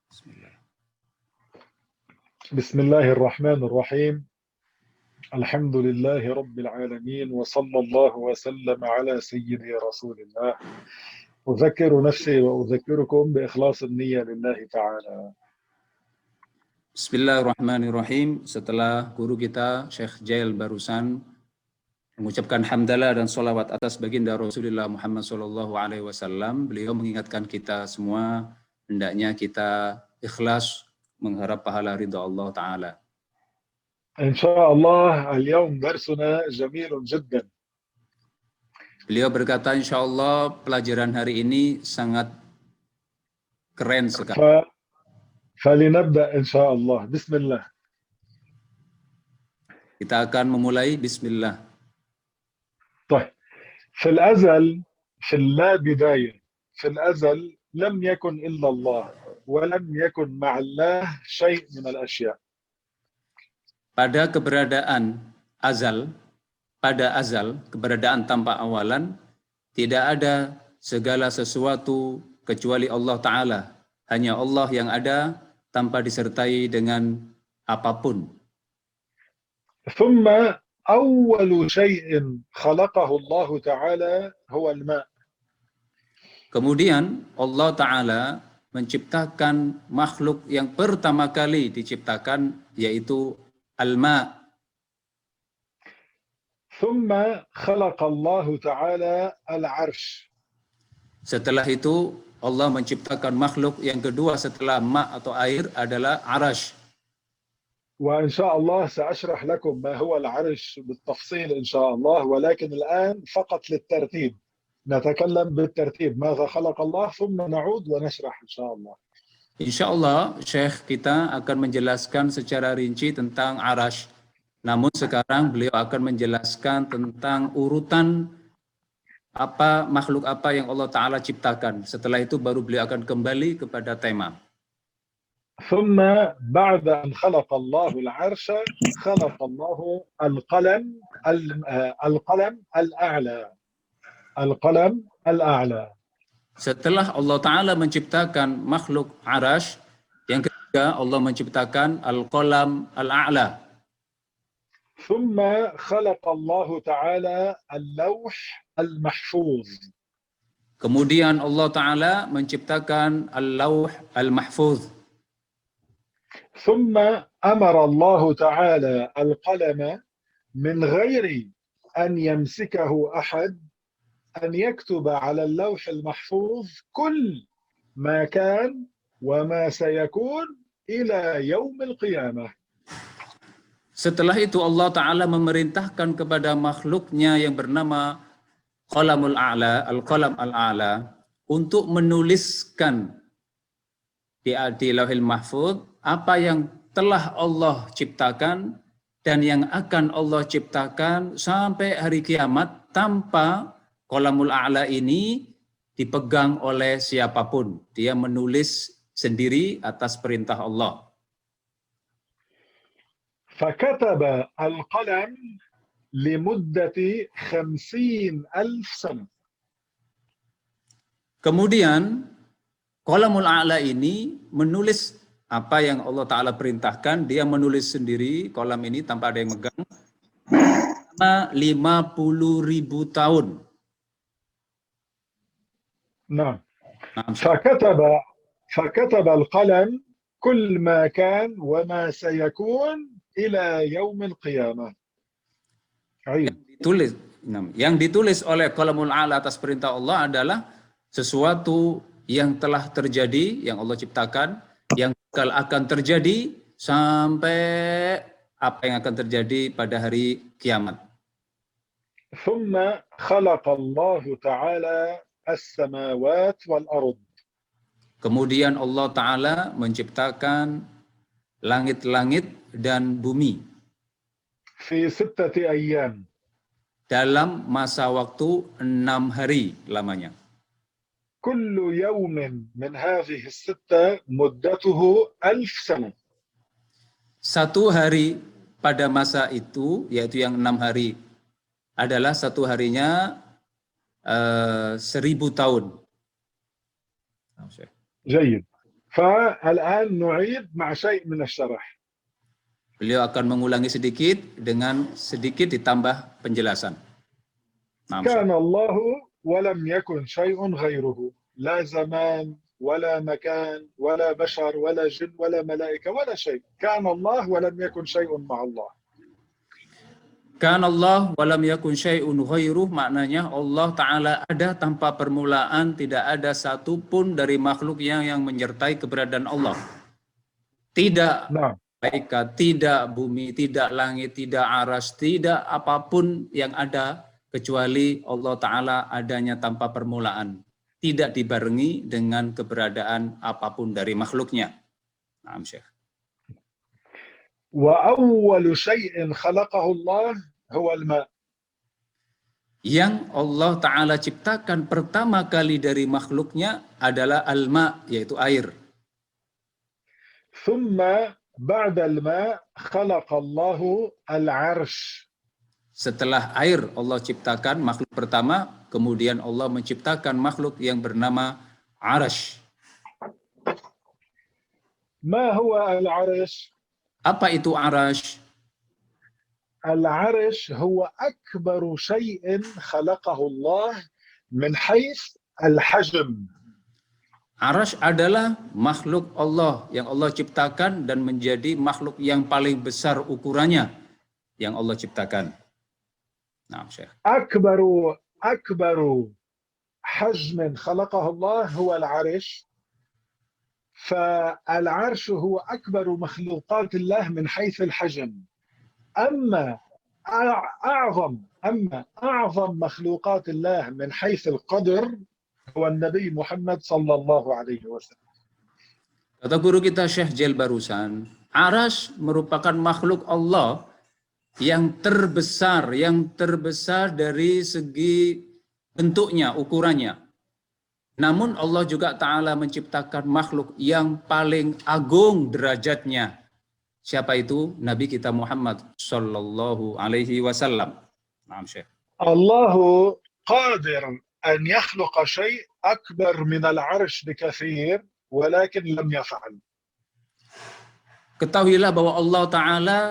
Bismillah. بسم الله الرحمن الرحيم الحمد لله رب العالمين وصلى الله وسلم على سيدي رسول الله أذكر نفسي وأذكركم بإخلاص النية لله تعالى. Bismillahirrahmanirrahim. Setelah guru kita Syekh Jail barusan mengucapkan hamdalah dan sholawat atas baginda Rasulullah Muhammad SAW, beliau mengingatkan kita semua hendaknya kita ikhlas mengharap pahala ridha Allah Ta'ala. إن شاء الله اليوم درسنا جميل جدا. Beliau berkata, insya Allah pelajaran hari ini sangat keren sekali. فلنبدأ إن شاء الله. بسم الله. Kita akan memulai bismillah. طيب في الأزل في اللا بداية في الأزل لم يكن إلا الله ولم يكن مع الله شيء من الأشياء. Pada keberadaan azal, keberadaan tanpa awalan, tidak ada segala sesuatu kecuali Allah Ta'ala. Hanya Allah yang ada tanpa disertai dengan apapun. ثم أول شيء خلقه الله تعالى هو الماء. Kemudian Allah Ta'ala menciptakan makhluk yang pertama kali diciptakan, yaitu al-ma'. ثم خلق الله تعالى العرش. Setelah itu Allah menciptakan makhluk yang kedua setelah ma' atau air adalah arash. وإن شاء الله سأشرح لكم ما هو العرش بالتفصيل إن شاء الله، ولكن الآن فقط للترتيب نتكلم بالترتيب ماذا خلق الله ثم نعود ونشرح إن شاء الله. Insya Allah Syekh kita akan menjelaskan secara rinci tentang arash. Namun sekarang beliau akan menjelaskan tentang urutan makhluk apa yang Allah Ta'ala ciptakan. Setelah itu baru beliau akan kembali kepada tema. ثم بعد أن خلق الله العرش خلق الله القلم الأعلى. القلم الأعلى. Setelah Allah Ta'ala menciptakan makhluk arash, yang ketiga Allah menciptakan al-qalam al-a'la. ثم خلق الله تعالى اللوح المحفوظ. Kemudian Allah Ta'ala menciptakan al-lawh al-mahfuz. ثم أمر الله تعالى القلم من غير أن يمسكه أحد أن يكتب على اللوح المحفوظ كل ما كان وما سيكون إلى يوم القيامة. Setelah itu Allah Ta'ala memerintahkan kepada makhluknya yang bernama Qalamul A'la, Al-Qalam Al-A'la, untuk menuliskan di Lauhil Mahfuz apa yang telah Allah ciptakan dan yang akan Allah ciptakan sampai hari kiamat tanpa Qalamul A'la ini dipegang oleh siapapun. Dia menulis sendiri atas perintah Allah. فكتب القلم لمدة 50,000 سنة. Kemudian Qalamul A'la ini menulis apa yang Allah Ta'ala perintahkan. Dia menulis sendiri kolam ini tanpa ada yang megang selama 50.000 tahun. نعم. فكتب القلم كل ما كان وما سيكون إلى يوم القيامة. Yang ditulis oleh Qalamul A'la atas perintah Allah adalah sesuatu yang telah terjadi, yang Allah ciptakan, yang akan terjadi sampai apa yang akan terjadi pada hari kiamat. ثم خلق الله تعالى السماوات والأرض. Kemudian Allah Ta'ala menciptakan langit-langit dan bumi في 6 أيام. dalam masa waktu 6 hari lamanya. كل يوم من هذه 6 مدته 1000 سنة. Satu hari pada masa itu, yaitu yang 6 hari, adalah satu harinya 1000 tahun. جيد. فالآن نعيد مع شيء من الشرح. Beliau akan mengulangi sedikit dengan sedikit ditambah penjelasan. Nah, كان الله ولم يكن شيء غيره، لا زمان ولا مكان ولا بشر ولا جن ولا ملائكة ولا شيء، كان الله ولم يكن شيء مع الله. Kan Allah walam yakun syai'un ghairuh, maknanya Allah Ta'ala ada tanpa permulaan, tidak ada satupun dari makhluknya yang menyertai keberadaan Allah. Tidak نعم. malaikat, tidak bumi, tidak langit, tidak aras, tidak apapun yang ada kecuali Allah Ta'ala adanya tanpa permulaan. Tidak dibarengi dengan keberadaan apapun dari makhluknya. Nah, Syekh. وأول شيء خلقه الله هو الماء. Yang Allah Ta'ala ciptakan pertama kali dari makhluknya adalah al-ma, yaitu air. ثم بعد الماء خلق الله العرش. Setelah air Allah ciptakan makhluk pertama, kemudian Allah menciptakan makhluk yang bernama Arash. ما هو العرش؟ Apa itu Arash? العرش هو أكبر شيء خلقه الله من حيث الحجم. Arash adalah makhluk Allah yang Allah ciptakan dan menjadi makhluk yang paling besar ukurannya yang Allah ciptakan. Nah, Syekh. أكبر حجم خلقه الله هو العرش، فالعرش هو أكبر مخلوقات الله من حيث الحجم. أما أعظم مخلوقات الله من حيث القدر هو النبي محمد صلى الله عليه وسلم. Kata guru kita Syekh Jail barusan, Arash merupakan makhluk Allah yang terbesar dari segi bentuknya, ukurannya. Namun Allah juga Ta'ala menciptakan makhluk yang paling agung derajatnya. Siapa itu? Nabi kita Muhammad sallallahu alaihi wasallam. Nah, Syekh. الله قادر أن يخلق شيء أكبر من العرش بكثير ولكن لم يفعل. Ketahuilah bahwa Allah Ta'ala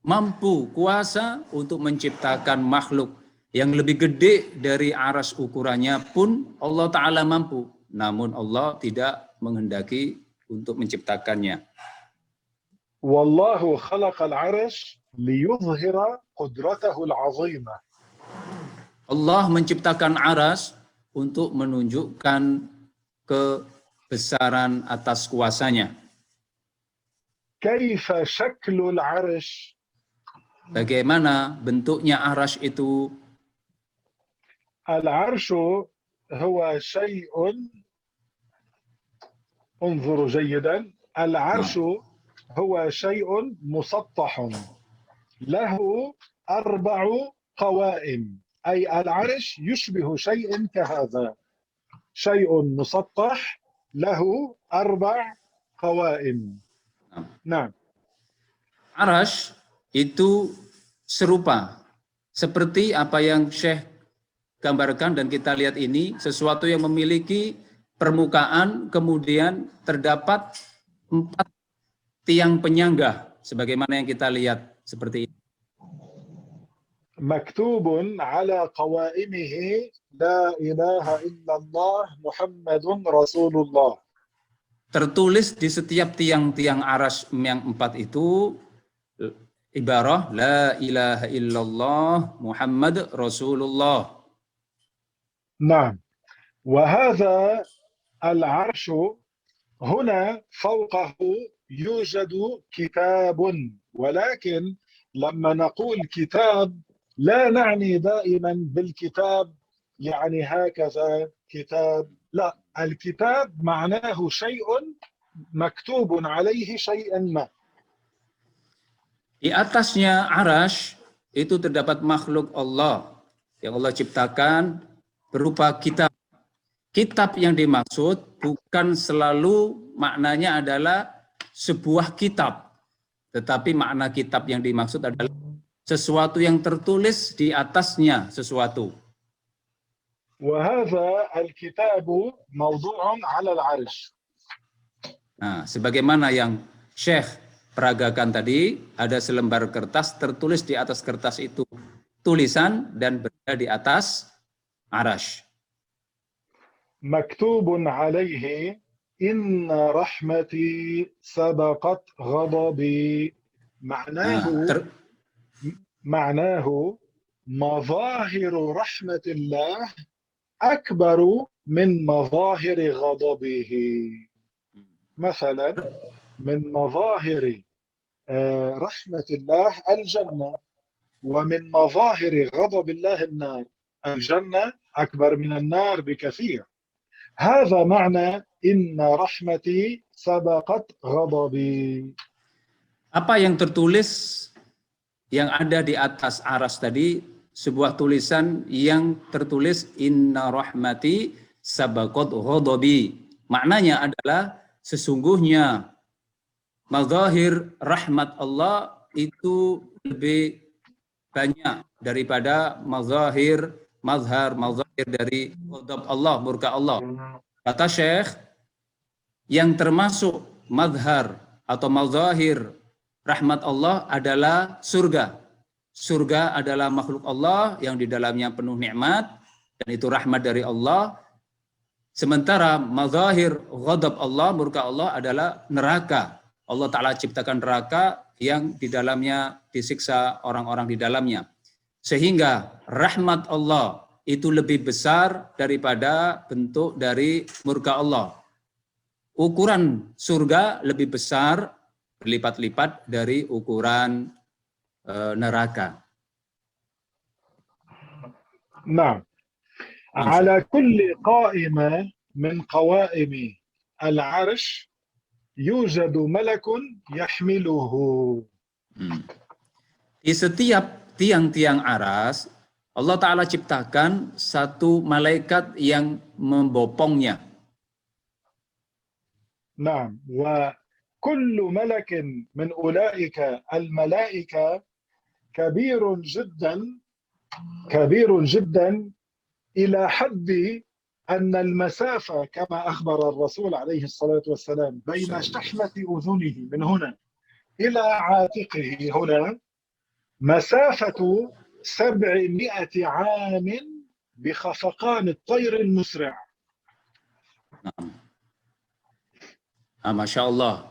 mampu, kuasa untuk menciptakan makhluk yang lebih gede dari aras ukurannya pun Allah Ta'ala mampu. Namun Allah tidak menghendaki untuk menciptakannya. والله خلق العرش ليظهر قدرته العظيمة. Allah menciptakan aras untuk menunjukkan kebesaran atas kuasanya. كيف شكل العرش؟ Bagaimana bentuknya aras itu? العرش هو شيء، انظروا جيدا، العرش هو شيء مسطح له 4 قوائم، أي العرش يشبه شيء كهذا، شيء مسطح له 4 قوائم. نعم. Arash itu serupa seperti apa yang Syekh gambarkan dan kita lihat ini, sesuatu yang memiliki permukaan, kemudian terdapat 4 tiang penyangga sebagaimana yang kita lihat seperti ini. مكتوب على قوائمه لا إله إلا الله محمد رسول الله. Tertulis di setiap tiang-tiang aras yang 4 itu ibarah la ilaha illallah Muhammad Rasulullah. نعم. وهذا العرش هنا فوقه يوجد كتاب، ولكن لما نقول كتاب لا نعني دائما بالكتاب يعني هكذا كتاب، لا، الكتاب معناه شيء مكتوب عليه شيئا ما. Di atasnya arash itu terdapat makhluk Allah yang Allah ciptakan berupa kitab. Kitab yang dimaksud bukan selalu maknanya adalah sebuah kitab, tetapi makna kitab yang dimaksud adalah sesuatu yang tertulis di atasnya sesuatu. وهذا الكتاب موضوع على العرش. Nah, sebagaimana yang Syekh peragakan tadi, ada selembar kertas, tertulis di atas kertas itu tulisan dan berada di atas arash. مكتوب عليه إن رحمتي سبقت غضبي. معناه مظاهر رحمة الله أكبر من مظاهر غضبه. مثلا من مظاهر رحمة الله الجنة، ومن مظاهر غضب الله النار. الجنة أكبر من النار بكثير. هذا معنى إن رحمتي سبقت غضبي. Apa yang tertulis yang ada di atas aras tadi, sebuah tulisan yang tertulis inna rahmati sabaqat ghadabi. Maknanya adalah sesungguhnya mazahir rahmat Allah itu lebih banyak daripada mazahir dari ghadab Allah, murka Allah. Kata Syekh, yang termasuk mazhar atau mazahir rahmat Allah adalah surga. Surga adalah makhluk Allah yang di dalamnya penuh nikmat dan itu rahmat dari Allah. Sementara mazahir ghadab Allah, murka Allah adalah neraka. Allah Ta'ala ciptakan neraka yang di dalamnya disiksa orang-orang di dalamnya. Sehingga rahmat Allah itu lebih besar daripada bentuk dari murka Allah. Ukuran surga lebih besar berlipat-lipat dari ukuran neraka. نعم. على كل قائمة من قوائم العرش يوجد ملك يحمله. Di setiap tiang-tiang aras, Allah Ta'ala ciptakan satu malaikat yang membopongnya. نعم. وكل ملك من أولئك الملائكة كبير جدا إلى حد أن المسافة كما أخبر الرسول عليه الصلاة والسلام بين شحمة أذنه من هنا إلى عاتقه هنا مسافة 700 عام بخفقان الطير المسرع. Masya Allah.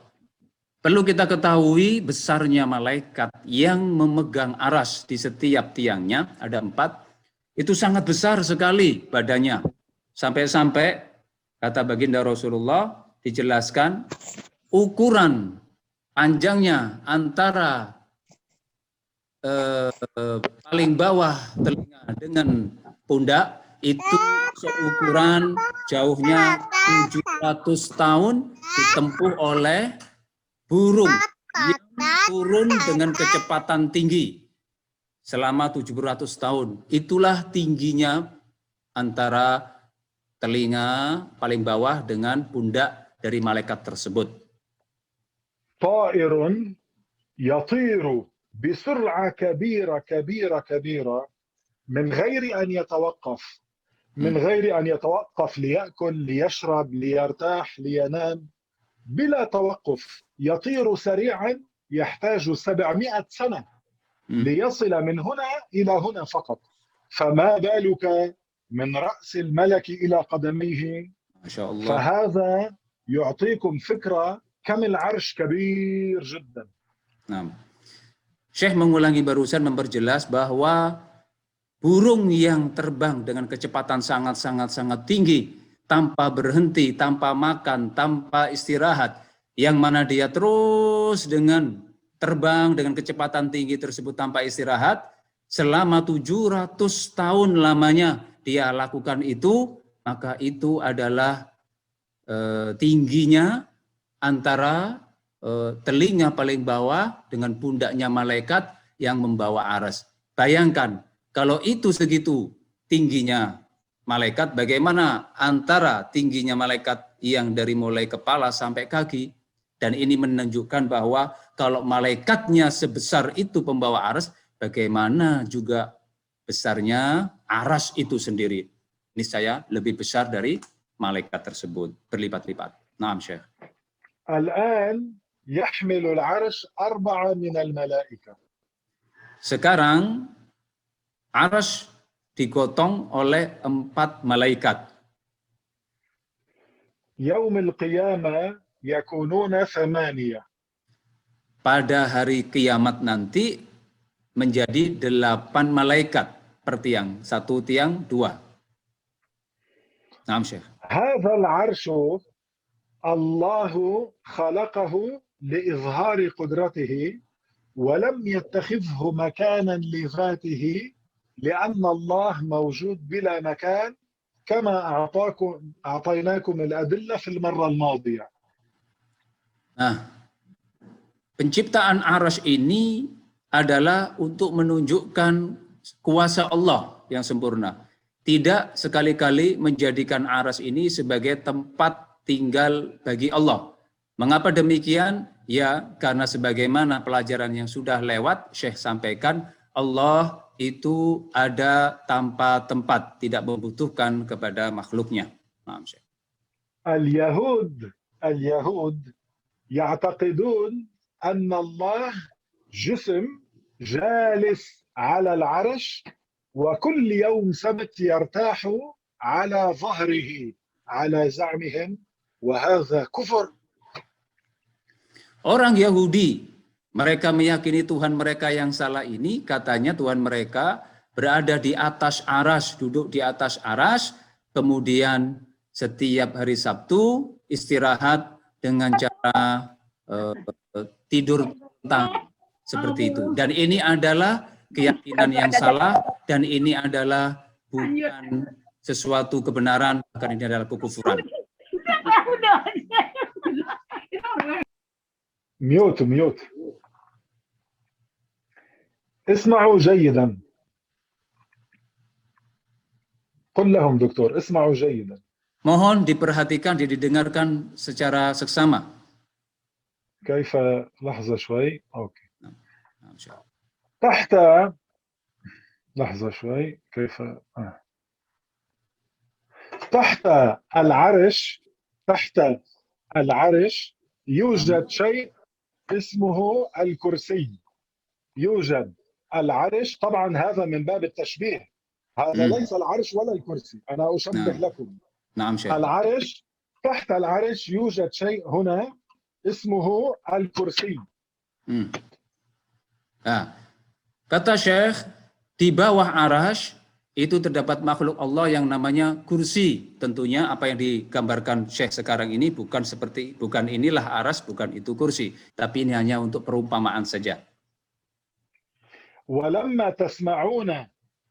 Perlu kita ketahui besarnya malaikat yang memegang aras di setiap tiangnya, ada 4. Itu sangat besar sekali badannya. Sampai-sampai, kata baginda Rasulullah, dijelaskan ukuran panjangnya antara paling bawah telinga dengan pundak itu seukuran jauhnya 700 tahun ditempuh oleh burung yang turun dengan kecepatan tinggi selama 700 tahun. Itulah tingginya antara telinga paling bawah dengan pundak dari malaikat tersebut. طائر يطير بسرعة كبيرة من غير أن يتوقف ليأكل ليشرب ليرتاح لينام بلا توقف. يطير سريعا يحتاج 700 سنة ليصل من هنا إلى هنا فقط، فما بالك من رأس الملك إلى قدميه. ما شاء الله. فهذا يعطيكم فكرة كم العرش كبير جدا. Nah, Syekh mengulangi barusan memperjelas bahwa burung yang terbang dengan kecepatan sangat tinggi, tanpa berhenti, tanpa makan, tanpa istirahat, yang mana dia terus dengan terbang dengan kecepatan tinggi tersebut tanpa istirahat, selama 700 tahun lamanya dia lakukan itu, maka itu adalah tingginya antara telinga paling bawah dengan pundaknya malaikat yang membawa aras. Bayangkan, kalau itu segitu tingginya malaikat, bagaimana antara tingginya malaikat yang dari mulai kepala sampai kaki. Dan ini menunjukkan bahwa kalau malaikatnya sebesar itu pembawa aras, bagaimana juga besarnya aras itu sendiri. Niscaya lebih besar dari malaikat tersebut, berlipat-lipat. Naam, Syekh. الآن يحمل العرش 4 من الملائكة. Sekarang Arsy digotong oleh 4 malaikat. يوم القيامة يكونون 8. Pada hari kiamat nanti menjadi 8 malaikat per tiang, 1 tiang 2. Naam Syekh. هذا العرش الله خلقه لإظهار قدرته ولم يتخذه مكانا لذاته لأن الله موجود بلا مكان كما أعطيناكم الأدلة في المرة الماضية. Nah, penciptaan Arsy ini adalah untuk menunjukkan kuasa Allah yang sempurna. Tidak sekali-kali menjadikan Arsy ini sebagai tempat tinggal bagi Allah. Mengapa demikian? Ya, karena sebagaimana pelajaran yang sudah lewat, Syekh sampaikan, Allah itu ada tanpa tempat, tidak membutuhkan kepada makhluknya. Maaf, Syekh. اليهود يعتقدون أن الله جسم جالس على العرش وكل يوم سبت يرتاح على ظهره على زعمهم وهذا كفر. Orang Yahudi, mereka meyakini Tuhan mereka yang salah ini, katanya Tuhan mereka berada di atas Arsy, duduk di atas Arsy, kemudian setiap hari Sabtu istirahat dengan cara tidur tentang seperti itu. Dan ini adalah keyakinan yang salah, dan ini adalah bukan sesuatu kebenaran, bahkan ini adalah kekufuran. ميوت اسمعوا جيدا. قل لهم دكتور اسمعوا جيدا. Mohon diperhatikan, didengarkan secara seksama. كيف لحظة شوي. أوكي. Nah, تحت لحظة شوي. كيف تحت العرش يوجد شيء اسمه الكرسي. يوجد العرش، طبعا هذا من باب التشبيه، هذا ليس العرش ولا الكرسي، أنا أشبه لكم. نعم شيخ. العرش، تحت العرش يوجد شيء هنا اسمه الكرسي. Nah, kata Syekh, di bawah Arsy itu terdapat makhluk Allah yang namanya kursi. Tentunya apa yang digambarkan Syekh sekarang ini bukan inilah Arsy, bukan itu kursi, tapi ini hanya untuk perumpamaan saja. ولما تسمعون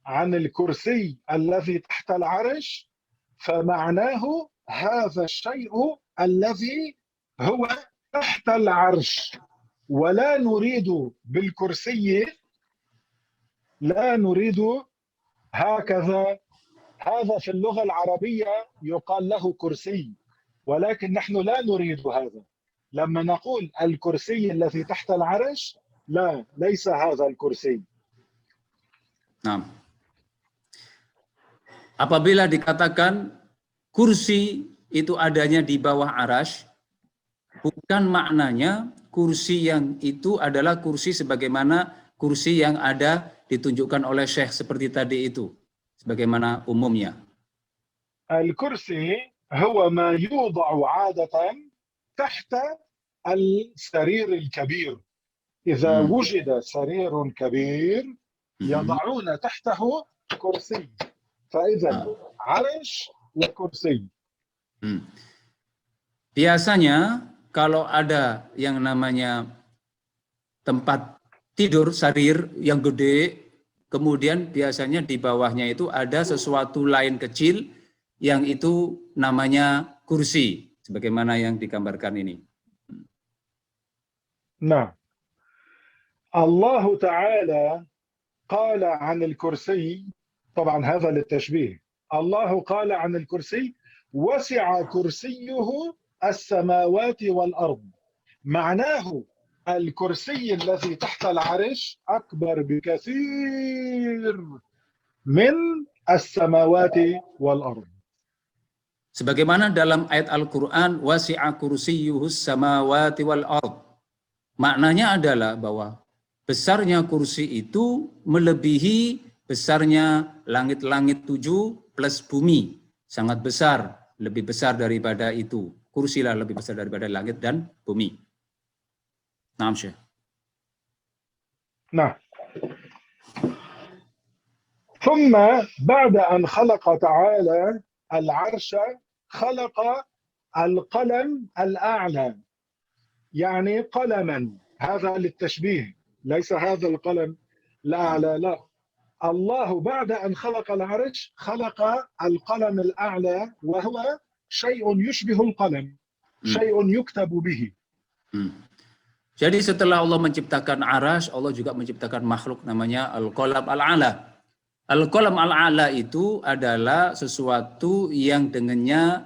عن الكرسي الذي تحت العرش فمعناه هذا الشيء الذي هو تحت العرش، ولا نريد بالكرسي، لا نريد هكذا. هذا في اللغة العربية يقال له كرسي، ولكن نحن لا نريد هذا. لما نقول الكرسي الذي تحت العرش، لا، ليس هذا الكرسي. Nah, apabila dikatakan kursi itu adanya di bawah Arsy, bukan maknanya kursi yang itu adalah kursi sebagaimana kursi yang ada ditunjukkan oleh Syekh seperti tadi itu, sebagaimana umumnya. Al-kursi huwa ma yudau adatan tahta al-sarir al-kabir. Idza wujida sarirun kabir yad'una tahtahu kursi. Fa'idhan arsh wa kursi. Biasanya kalau ada yang namanya tempat tidur sarir yang gede, kemudian biasanya di bawahnya itu ada sesuatu lain kecil yang itu namanya kursi, sebagaimana yang digambarkan ini. Nah, Allah Ta'ala قال عن الكرسي، طبعا هذا للتشبيه، الله قال عن الكرسي وسع كرسيه السماوات والأرض. معناه الكرسي الذي تحت العرش أكبر بكثير من السماوات والأرض. Sebagaimana dalam ayat Al-Quran, wasi'a kursiyyuhus samawati wal ard. Maknanya adalah bahwa besarnya kursi itu melebihi besarnya langit-langit 7 plus bumi. Sangat besar, lebih besar daripada itu. Kursilah lebih besar daripada langit dan bumi. Naam, Syekh. نعم. ثم بعد أن خلق تعالى العرش خلق القلم الأعلى، يعني قلما، هذا للتشبيه، ليس هذا القلم الأعلى، لا. الله بعد أن خلق العرش خلق القلم الأعلى، وهو شيء يشبه القلم، شيء يكتب به. Jadi setelah Allah menciptakan arash, Allah juga menciptakan makhluk namanya Al-Qalam Al-A'la. Al-Qalam Al-A'la itu adalah sesuatu yang dengannya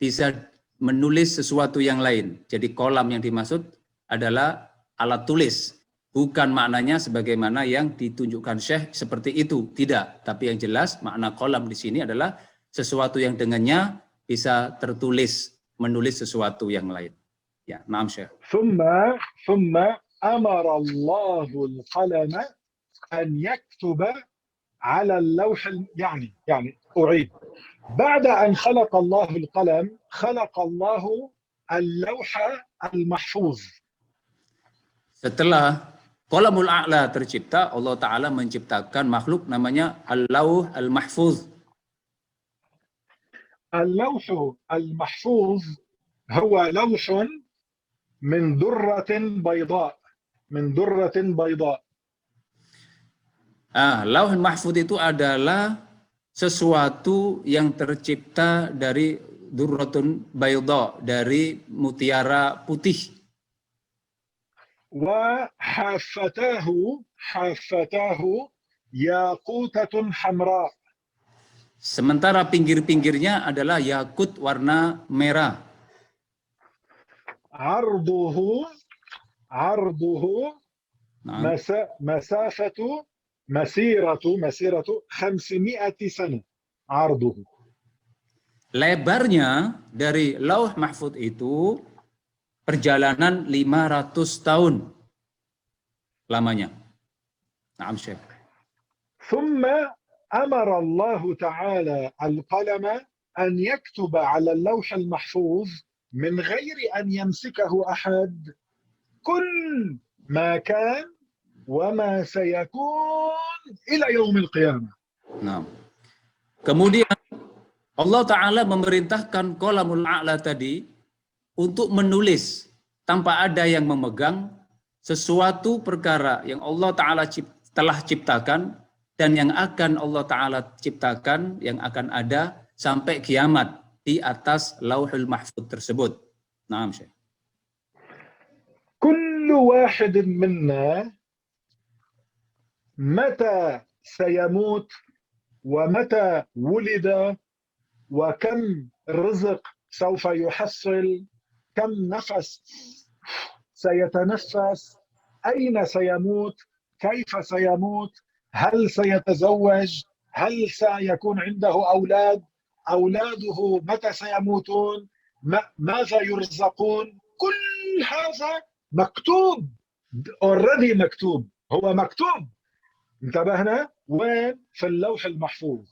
bisa menulis sesuatu yang lain. Jadi kolam yang dimaksud adalah alat tulis. Bukan maknanya sebagaimana yang ditunjukkan Syekh seperti itu. Tidak. Tapi yang jelas makna kolam di sini adalah sesuatu yang dengannya bisa tertulis, menulis sesuatu yang lain. Ya, naam Syekh. ثم أمر الله القلم أن يكتب على اللوح، يعني أعيد. بعد أن خلق الله القلم خلق الله اللوح المحفوظ. Setelah Qalamul A'la tercipta, Allah Ta'ala menciptakan makhluk namanya Al-Lawh Al-Mahfuz. اللوح المحفوظ هو لوح من درة بيضاء، من درة بيضاء. Lawh Al-Mahfuz itu adalah sesuatu yang tercipta dari durratun bayda, dari mutiara putih. وحافتاه ياقوتة حمراء. Sementara pinggir-pinggirnya adalah yakut warna merah. عرضه مسيرة 500 سنة عرضه. Lebarnya dari Lauh Mahfuz itu perjalanan 500 tahun lamanya. Naam Syekh. ثم أمر الله تعالى القلم أن يكتب على اللوح المحفوظ من غير أن يمسكه أحد كل ما كان وما سيكون إلى يوم القيامة. Nah, kemudian Allah Ta'ala memerintahkan Qalamul A'la tadi untuk menulis tanpa ada yang memegang sesuatu perkara yang Allah Ta'ala telah ciptakan dan yang akan Allah Ta'ala ciptakan, yang akan ada sampai kiamat di atas Lauhul Mahfuz tersebut. Naam Syekh. كل واحد منا متى سيموت ومتى ولد وكم رزق سوف يحصل، كم نفس سيتنفس، أين سيموت، كيف سيموت، هل سيتزوج، هل سيكون عنده أولاد، أولاده متى سيموتون، ماذا يرزقون، كل هذا مكتوب، already مكتوب، هو مكتوب. انتبهنا؟ وين؟ في اللوح المحفوظ.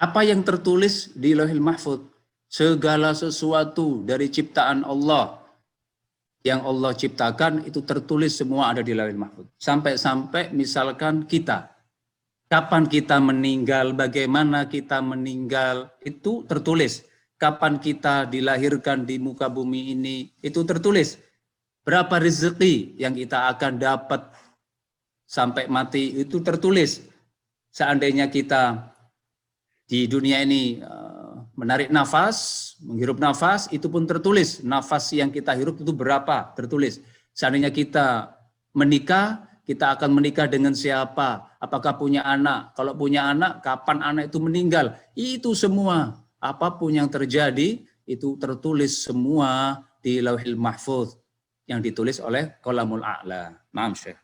Apa yang tertulis di Lauhul Mahfuz? Segala sesuatu dari ciptaan Allah yang Allah ciptakan itu tertulis semua ada di Lauhul Mahfuz. Sampai-sampai misalkan kita, kapan kita meninggal, bagaimana kita meninggal, itu tertulis. Kapan kita dilahirkan di muka bumi ini, itu tertulis. Berapa rezeki yang kita akan dapat sampai mati, itu tertulis. Seandainya kita di dunia ini menarik nafas, menghirup nafas, itu pun tertulis. Nafas yang kita hirup itu berapa, tertulis. Seandainya kita menikah, kita akan menikah dengan siapa, apakah punya anak, kalau punya anak, kapan anak itu meninggal. Itu semua, apapun yang terjadi, itu tertulis semua di Lauhul Mahfuz yang ditulis oleh Qalamul A'la. Naam Syekh.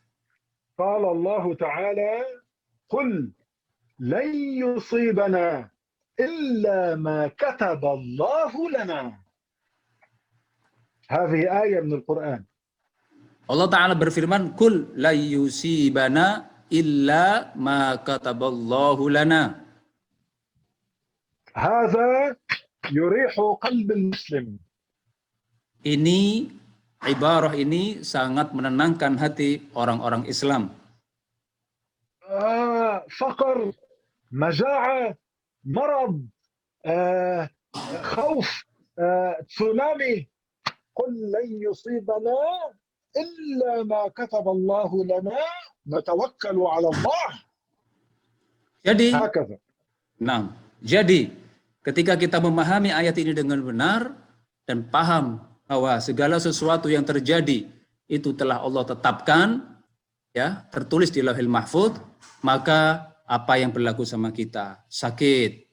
قال الله تعالى: قل لن يصيبنا إلا ما كتب الله لنا. هذه آية من القرآن. Allah Ta'ala berfirman, Kul la yusibana illa ma kataballahu lana. هذا يريح قلب المسلم. Ini, ibarah ini sangat menenangkan hati orang-orang Islam. فقر، مجاعة، مرض، خوف، تسونامي، قل لن يصيبنا إلا ما كتب الله لنا نتوكل على الله. Jadi, هكذا. Jadi ketika kita memahami ayat ini dengan benar dan paham bahwa segala sesuatu yang terjadi itu telah Allah tetapkan, ya, tertulis di Lauhil Mahfuz, maka apa yang berlaku sama kita, sakit,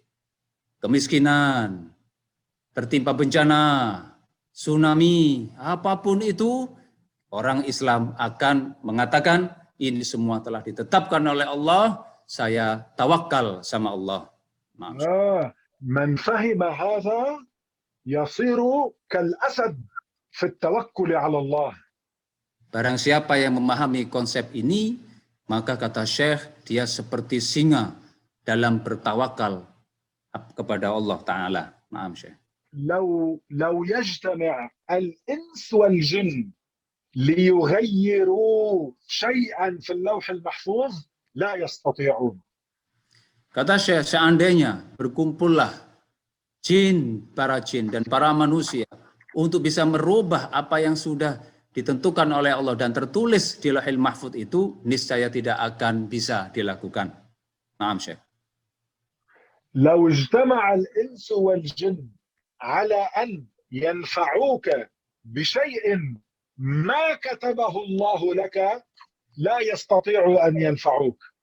kemiskinan, tertimpa bencana, tsunami, apapun itu, orang Islam akan mengatakan ini semua telah ditetapkan oleh Allah, saya tawakal sama Allah. من فهم هذا يصير كالأسد في التوكل على الله. Barang siapa yang memahami konsep ini, maka kata Syekh, dia seperti singa dalam bertawakal kepada Allah Ta'ala. Naam Syekh. لو يجتمع الإنس والجن ليغيروا شيئا في اللوح المحفوظ لا يستطيعون. Kata Syekh, seandainya berkumpullah para jin dan para manusia untuk bisa merubah apa yang sudah ditentukan oleh Allah dan tertulis di Lauhil Mahfuz itu, niscaya tidak akan bisa dilakukan. Naam Syekh. لو اجتمع الإنس والجن على أن ينفعوك بشيء ما كتبه الله لك لا يستطيع أن ينفعوك.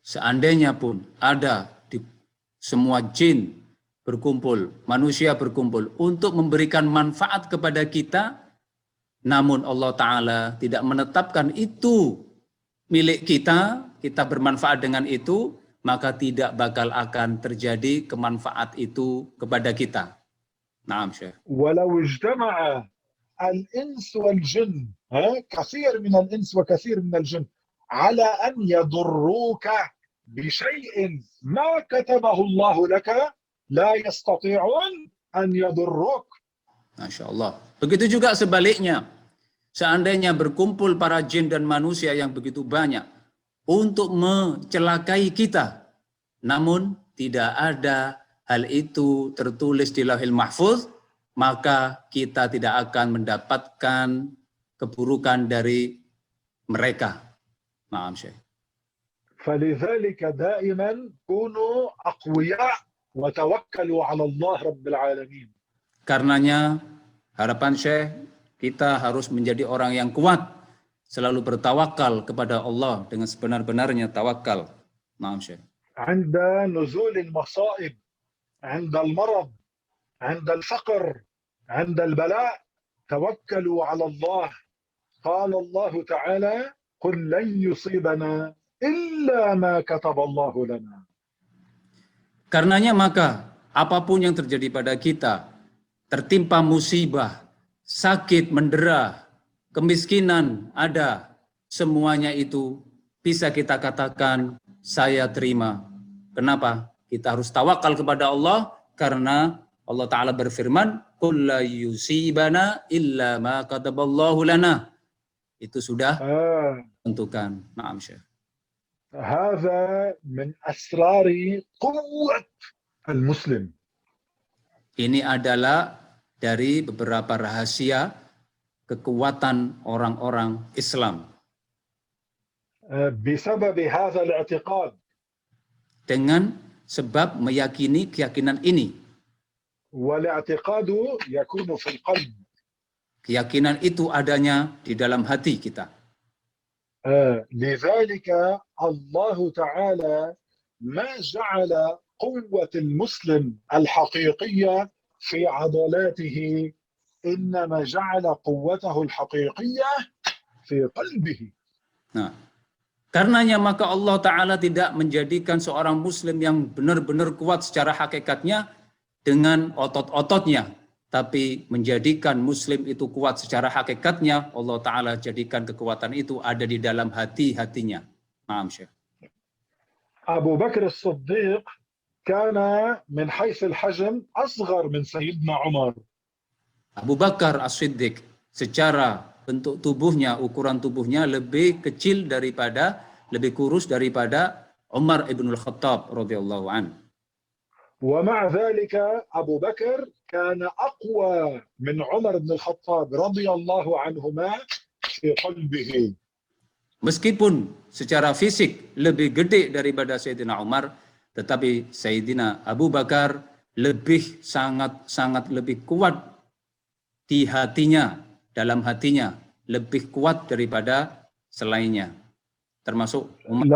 Seandainya pun ada di semua jin berkumpul, manusia berkumpul untuk memberikan manfaat kepada kita, namun Allah Ta'ala tidak menetapkan itu milik kita, kita bermanfaat dengan itu, maka tidak bakal akan terjadi kemanfaat itu kepada kita. Naam Syekh. ولو اجتمع الإنس والجن، كثير من الإنس وكثير من الجن، على أن يضروك بشيء ما كتبه الله لك لا يستطيعون أن يضروك. Masya Allah. Begitu juga sebaliknya. Seandainya berkumpul para jin dan manusia yang begitu banyak untuk mencelakai kita, namun tidak ada hal itu tertulis di Lauhil Mahfuz, maka kita tidak akan mendapatkan keburukan dari mereka. Naam Syekh. فلذلك دائما كونوا أقوياء وتوكلوا على الله رب العالمين. Karenanya harapan Syekh, kita harus menjadi orang yang kuat, selalu bertawakal kepada Allah dengan sebenar-benarnya tawakal. Naam Syekh. عند نزول المصائب، عند المرض، عند الفقر، عند البلاء، توكلوا على الله. قال الله تعالى: قل لن يصيبنا إلا ما كتب الله لنا. Karenanya maka apapun yang terjadi pada kita, tertimpa musibah, sakit, mendera, kemiskinan ada, semuanya itu bisa kita katakan saya terima. Kenapa? Kita harus tawakal kepada Allah karena Allah Ta'ala berfirman, Qul la yusibana illa ma kataballahu lana. Itu sudah tentukan. Naam Syekh. هذا من أسرار قوة المسلم. Ini adalah dari beberapa rahasia kekuatan orang-orang Islam. بسبب هذا الاعتقاد. Dengan sebab meyakini keyakinan ini. والاعتقاد يكون في القلب. Keyakinan itu adanya di dalam hati kita. لذلك الله تعالى ما جعل قوة المسلم الحقيقية في عضلاته، إنما جعل قوته الحقيقية في قلبه. Nah, Karenanya maka Allah Ta'ala tidak menjadikan seorang muslim yang benar-benar kuat secara hakikatnya dengan otot-ototnya, tapi menjadikan muslim itu kuat secara hakikatnya, Allah Ta'ala jadikan kekuatan itu ada di dalam hati-hatinya. Naam, Syekh. أبو بكر الصديق كان من حيث الحجم أصغر من سيدنا عمر. Abu Bakar As-Siddiq secara bentuk tubuhnya, ukuran tubuhnya lebih kecil daripada, lebih kurus daripada Umar ibn al-Khattab radhiyallahu an. ومع ذلك أبو بكر كان أقوى من عمر بن الخطاب رضي الله عنهما في قلبه. Meskipun secara fisik lebih gede daripada Sayyidina Umar, tetapi Sayyidina Abu Bakar lebih sangat lebih kuat di hatinya, dalam hatinya, lebih kuat daripada selainnya. Termasuk Umar.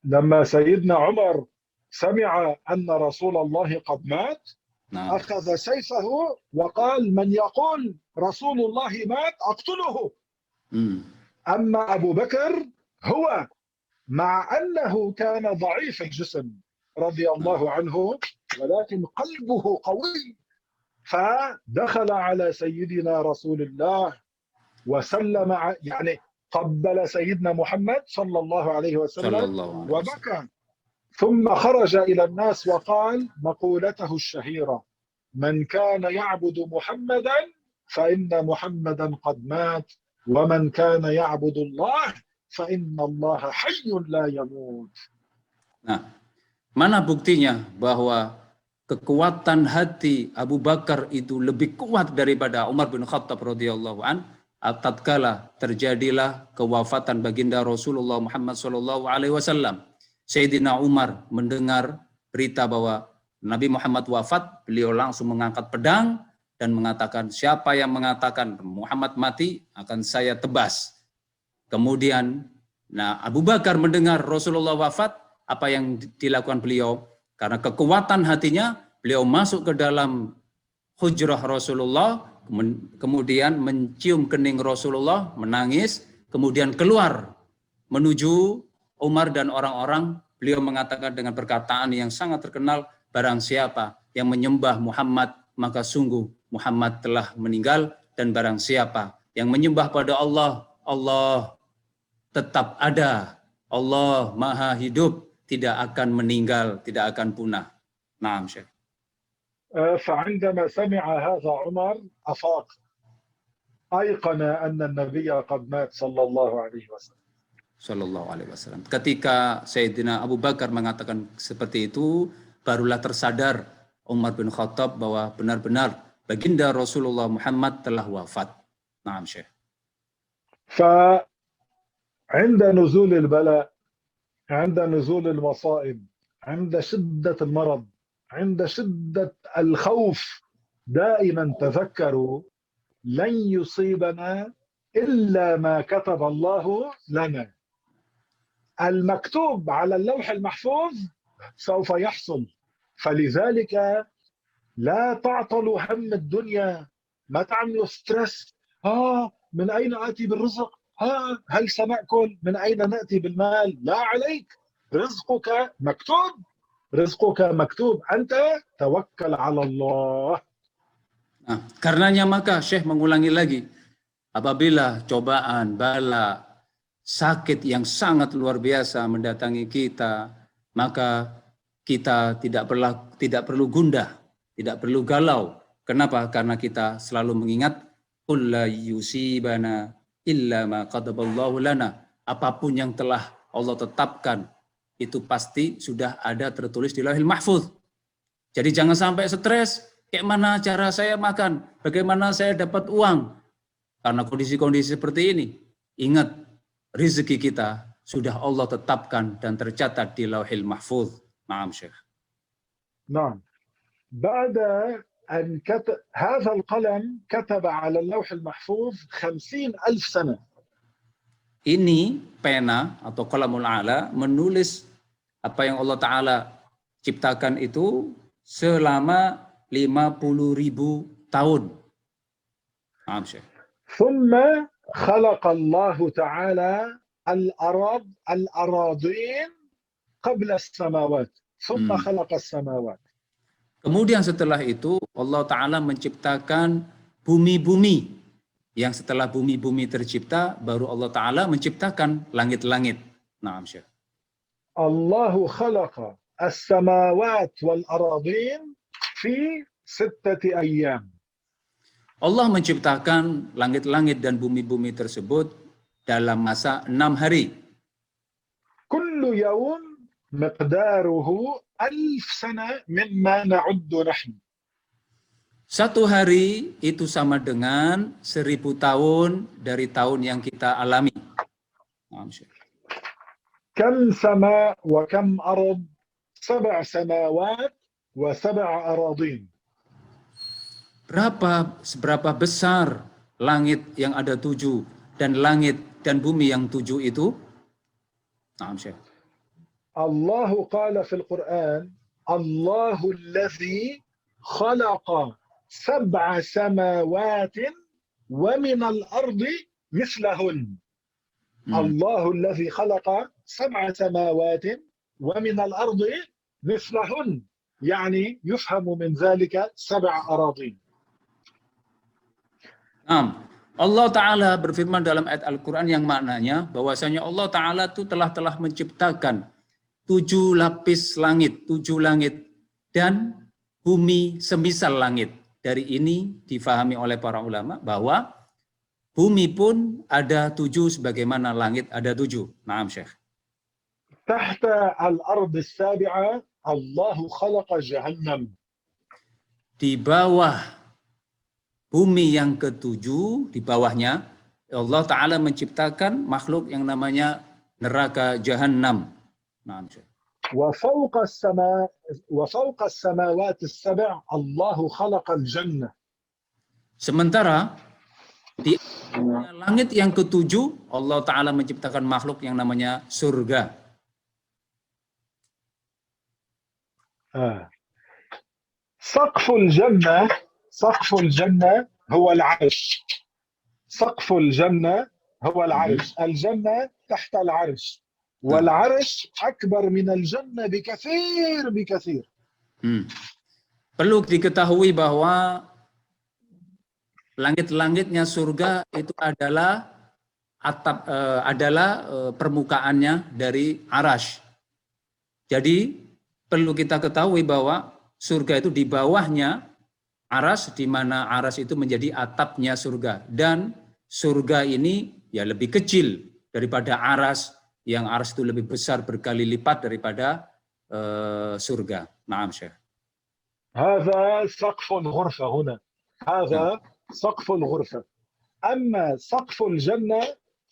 لما سيدنا عمر سمع أن رسول الله قد مات Nah, أخذ سيفه وقال من يقول رسول الله مات أقتله. أما أبو بكر هو مع أنه كان ضعيف الجسم رضي الله عنه ولكن قلبه قوي، فدخل على سيدنا رسول الله وسلم، يعني قبل سيدنا محمد صلى الله عليه وسلم وبكى، ثم خرج إلى الناس وقال مقولته الشهيرة: من كان يعبد محمدا فإن محمدا قد مات، ومن كان يعبد الله فإن الله حي لا يموت. Nah, mana buktinya bahwa kekuatan hati Abu Bakar itu lebih kuat daripada Umar bin Khattab radhiyallahu an? Tatkala terjadilah kewafatan baginda Rasulullah Muhammad sallallahu alaihi wasallam. Sayyidina Umar mendengar berita bahwa Nabi Muhammad wafat, beliau langsung mengangkat pedang dan mengatakan, siapa yang mengatakan Muhammad mati akan saya tebas. Kemudian, Abu Bakar mendengar Rasulullah wafat, apa yang dilakukan beliau? Karena kekuatan hatinya, beliau masuk ke dalam hujrah Rasulullah, kemudian mencium kening Rasulullah, menangis, kemudian keluar menuju Umar dan orang-orang. Beliau mengatakan dengan perkataan yang sangat terkenal, barang siapa yang menyembah Muhammad, maka sungguh Muhammad telah meninggal, dan barang siapa yang menyembah pada Allah, Allah tetap ada, Allah maha hidup, tidak akan meninggal, tidak akan punah. Naam, Syekh. فعندما سمع هذا عمر أفاق، أيقن أن النبي قد مات صلى الله عليه وسلم. Sallallahu alaihi wasallam. Ketika Sayyidina Abu Bakar mengatakan seperti itu, barulah tersadar Umar bin Khattab bahwa benar-benar baginda Rasulullah Muhammad telah wafat. Naam, Syekh. فعند نزول البلاء، عند نزول المصائب، عند شدة المرض، عند شدة الخوف، دائما تذكروا لن يصيبنا إلا ما كتب الله لنا. المكتوب على اللوح المحفوظ سوف يحصل، فلذلك لا تعطلوا هم الدنيا، ما تعملوا ستريس. من أين آتي بالرزق؟ هل سنأكل؟ من أين نأتي بالمال؟ لا عليك، رزقك مكتوب، رزقك مكتوب، أنت توكل على الله. Nah, karenanya maka Syekh mengulangi lagi, apabila cobaan, bala, sakit yang sangat luar biasa mendatangi kita, maka kita tidak perlu gundah, tidak perlu galau. Kenapa? Karena kita selalu mengingat, qul la yusibana illa ma qadaballahu lana. Apapun yang telah Allah tetapkan, itu pasti sudah ada tertulis di Lauhil Mahfuz. Jadi jangan sampai stres, kayak mana cara saya makan, bagaimana saya dapat uang. Karena kondisi-kondisi seperti ini, ingat, rezeki kita sudah Allah tetapkan dan tercatat di Lauhil Mahfuz. Naam, Syekh. نعم. بعد أن هذا القلم كتب على اللوح المحفوظ 50,000 سنة. Ini pena atau qalamul a'la menulis apa yang Allah Ta'ala ciptakan itu selama 50.000 tahun. Naam, Syekh. ثم خلق الله تعالى الأراضين قبل السماوات ثم Hmm. خلق السماوات. Kemudian setelah itu Allah Ta'ala menciptakan bumi-bumi. Yang setelah bumi-bumi tercipta, baru Allah Ta'ala menciptakan langit-langit. Naam, Syekh. الله خلق السماوات والأراضين في 6 أيام. Allah menciptakan langit-langit dan bumi-bumi tersebut dalam masa 6 hari. كل يوم مقداره 1000 سنة مما نعد نحن. Satu hari itu sama dengan 1000 tahun dari tahun yang kita alami. Naam, Syekh. كم سماء وكم أرض؟ 7 سماوات و7 أراضين. Seberapa besar langit yang ada 7 dan langit dan bumi yang 7 itu? Naam, Syekh. الله قال في القرآن الله الذي خلق 7 سماوات ومن الأرض مثلهن. الله الذي خلق 7 سماوات ومن الأرض مثلهن، يعني يفهم من ذلك 7 أراضين. Allah Ta'ala berfirman dalam ayat Al-Quran yang maknanya bahwasanya Allah Ta'ala itu telah menciptakan 7 lapis langit, 7 langit dan bumi semisal langit. Dari ini difahami oleh para ulama bahwa bumi pun ada 7 sebagaimana langit ada 7. Naam, Syekh. تحت الأرض السابعة الله خلق جهنم. Di bawah bumi yang ke-7, di bawahnya Allah Ta'ala menciptakan makhluk yang namanya neraka Jahannam. Naam, Syekh. وفوق السماوات السبع الله خلق الجنة. Sementara di langit yang ke-7 Allah Ta'ala menciptakan makhluk yang namanya surga. سقف الجنة هو العرش. سقف الجنة هو العرش. الجنة تحت العرش والعرش أكبر من الجنة بكثير. Perlu diketahui bahwa langit-langitnya surga itu adalah permukaannya dari arash. Jadi perlu kita ketahui bahwa surga itu di bawahnya aras, di mana aras itu menjadi atapnya surga, dan surga ini ya lebih kecil daripada aras, yang aras itu lebih besar berkali lipat daripada surga. Naam, Syekh. هذا سقف الغرفة هنا. هذا سقف الغرفة. أما سقف الجنة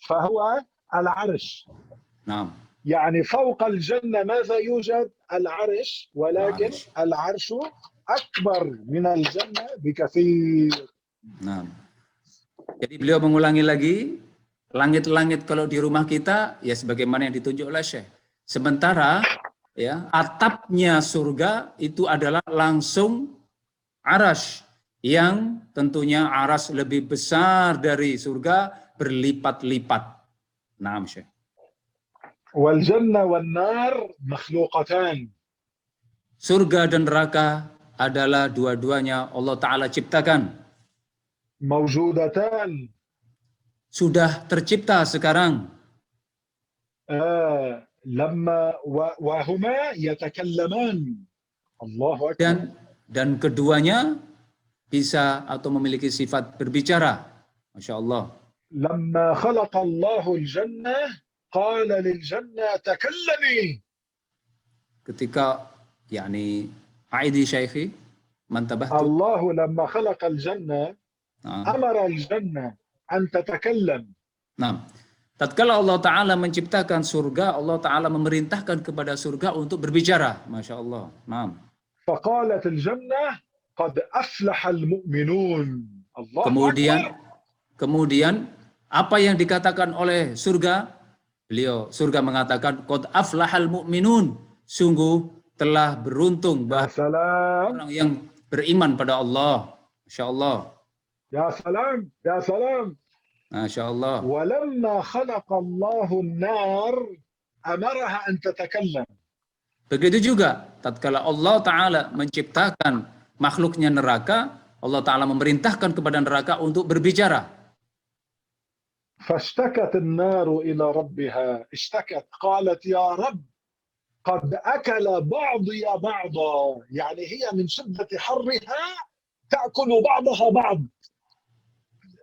فهو العرش. نعم. يعني فوق الجنة ماذا يوجد؟ العرش، ولكن العرش أكبر من الجنة بكثير. Nah, jadi beliau mengulangi lagi, langit-langit kalau di rumah kita ya sebagaimana yang ditunjuk oleh Syekh. Sementara ya atapnya surga itu adalah langsung aras, yang tentunya aras lebih besar dari surga berlipat-lipat. Naam, Syekh. والجنة والنار مخلوقتان. Surga dan neraka adalah dua-duanya Allah Ta'ala ciptakan. موجودتان. Sudah tercipta sekarang. لما وهما يتكلمان. الله أكبر. Dan keduanya bisa atau memiliki sifat berbicara. Masya Allah. لما خلق الله الجنة قال للجنة تكلمي. Ketika Aidi Syaikhi mantabahtu. الله لما خلق الجنة أمر الجنة أن تتكلم. Nah, tatkala Allah Ta'ala menciptakan surga, Allah Ta'ala memerintahkan kepada surga untuk berbicara. Masya Allah. Nah. فقالت الجنة قد أفلح المؤمنون. الله Kemudian apa yang dikatakan oleh surga? Surga mengatakan qad aflahal mu'minun, sungguh telah beruntung orang yang beriman pada Allah. Masya Allah. Ya salam, ya salam. Masya Allah. ولما خلق الله النار أمرها أن تتكلم. Begitu juga tatkala Allah Ta'ala menciptakan makhluknya neraka, Allah Ta'ala memerintahkan kepada neraka untuk berbicara. فاشتكت النار إلى ربها، اشتكت قالت يا رب قد أكل بعضي بعضا، يعني هي من شدة حرها تأكل بعضها بعض،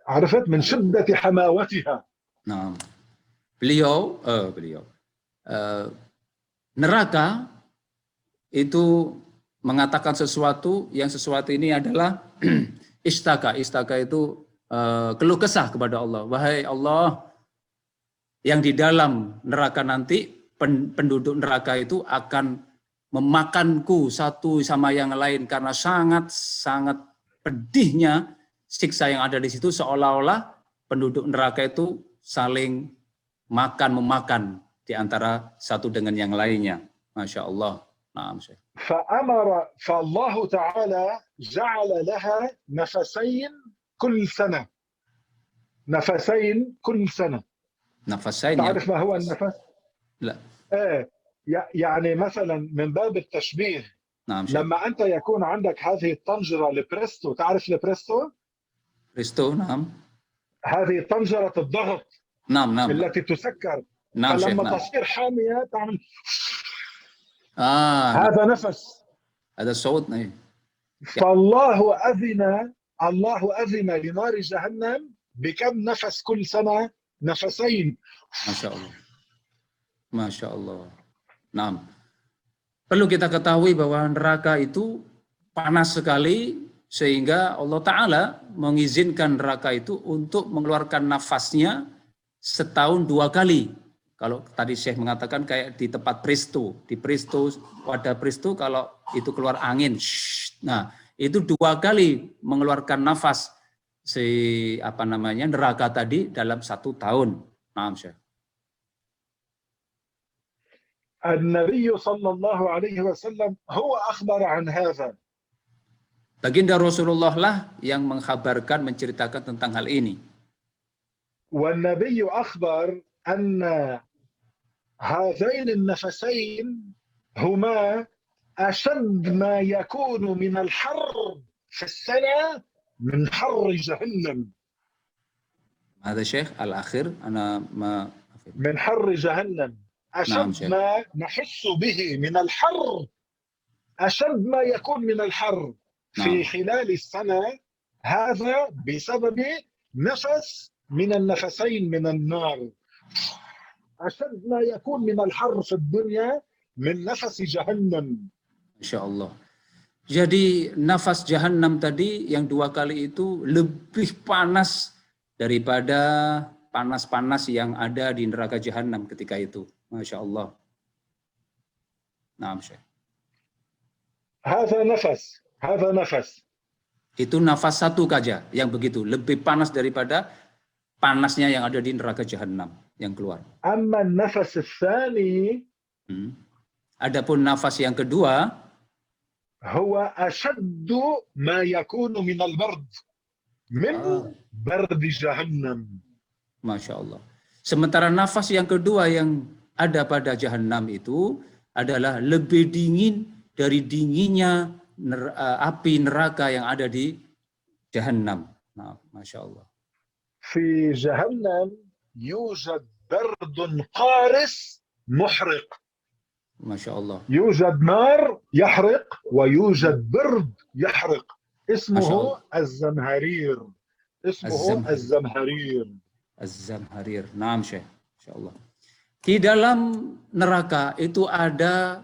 عرفت، من شدة حماوتها. Nah, beliau neraka itu mengatakan sesuatu ini adalah istaka. Istaka itu keluh kesah kepada Allah. Wahai Allah, yang di dalam neraka nanti, penduduk neraka itu akan memakanku satu sama yang lain karena sangat pedihnya siksa yang ada di situ, seolah-olah penduduk neraka itu saling memakan di antara satu dengan yang lainnya. Masya Allah. Nah, فالله تعالى جعل لها نفسين كل سنة. نفسين كل سنة. نفسين تعرف ما هو النفس؟ لا. يعني مثلا من باب التشبيه، نعم شيخ. لما أنت يكون عندك هذه الطنجرة البريستو، تعرف البريستو؟ بريستو، نعم. هذه طنجرة الضغط. نعم التي تسكر. نعم شيخ. فلما تصير حامية تعمل هذا نفس. هذا الصوت. فالله أذن لنار جهنم بكم نفس كل سنة؟ نفسين. Masya Allah. Nah, perlu kita ketahui bahwa neraka itu panas sekali sehingga Allah Ta'ala mengizinkan neraka itu untuk mengeluarkan nafasnya setahun 2 kali. Kalau tadi Syekh mengatakan kayak di tempat Presto, di Presto, wadah Presto kalau itu keluar angin, nah itu 2 kali mengeluarkan nafas neraka tadi dalam 1 tahun. Nah, Syekh. النبي صلى الله عليه وسلم هو أخبر عن هذا. Baginda Rasulullah lah yang mengkhabarkan, menceritakan tentang hal ini. والنبي أخبر أن هذين النفسين هما أشد ما يكون من الحر في السنة من حر جهنم. هذا شيخ الأخير أنا ما من حر جهنم أشد ما نحس به من الحر، أشد ما يكون من الحر في خلال السنة، هذا بسبب نفس من النفسين من النار. أشد ما يكون من الحر في الدنيا من نفس جهنم. Insya Allah. Jadi nafas Jahannam tadi yang 2 kali itu lebih panas daripada panas-panas yang ada di neraka Jahannam ketika itu. Masya Allah. Nah, Syekh. هذا نفس. Itu nafas 1 saja yang begitu lebih panas daripada panasnya yang ada di neraka Jahannam yang keluar. أما النفس الثاني. Adapun nafas yang kedua, هو أشد ما يكون من البرد من برد جهنم. Masya Allah. Sementara nafas yang kedua yang ada pada Jahannam itu adalah lebih dingin dari dinginnya api neraka yang ada di Jahannam. Nah, Masya Allah. في جهنم يوجد برد قارس محرق. Masya Allah. يوجد نار يحرق ويوجد برد يحرق. اسمه الزمهرير. الزمهرير. Naam Syekh. Masya Allah. Di dalam neraka itu ada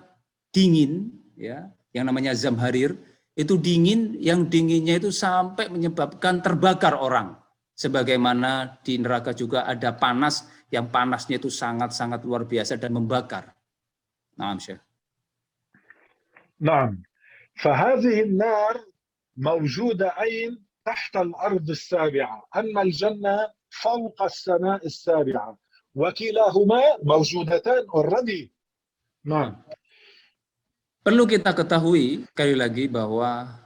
dingin, ya, yang namanya zamharir. Itu dingin, yang dinginnya itu sampai menyebabkan terbakar orang. Sebagaimana di neraka juga ada panas, yang panasnya itu sangat-sangat luar biasa dan membakar. نعم شيخ. نعم. فهذه النار موجودة أين؟ تحت الأرض السابعة، أما الجنة فوق السماء السابعة، وكلاهما موجودتان already. نعم. Perlu kita ketahui sekali lagi bahwa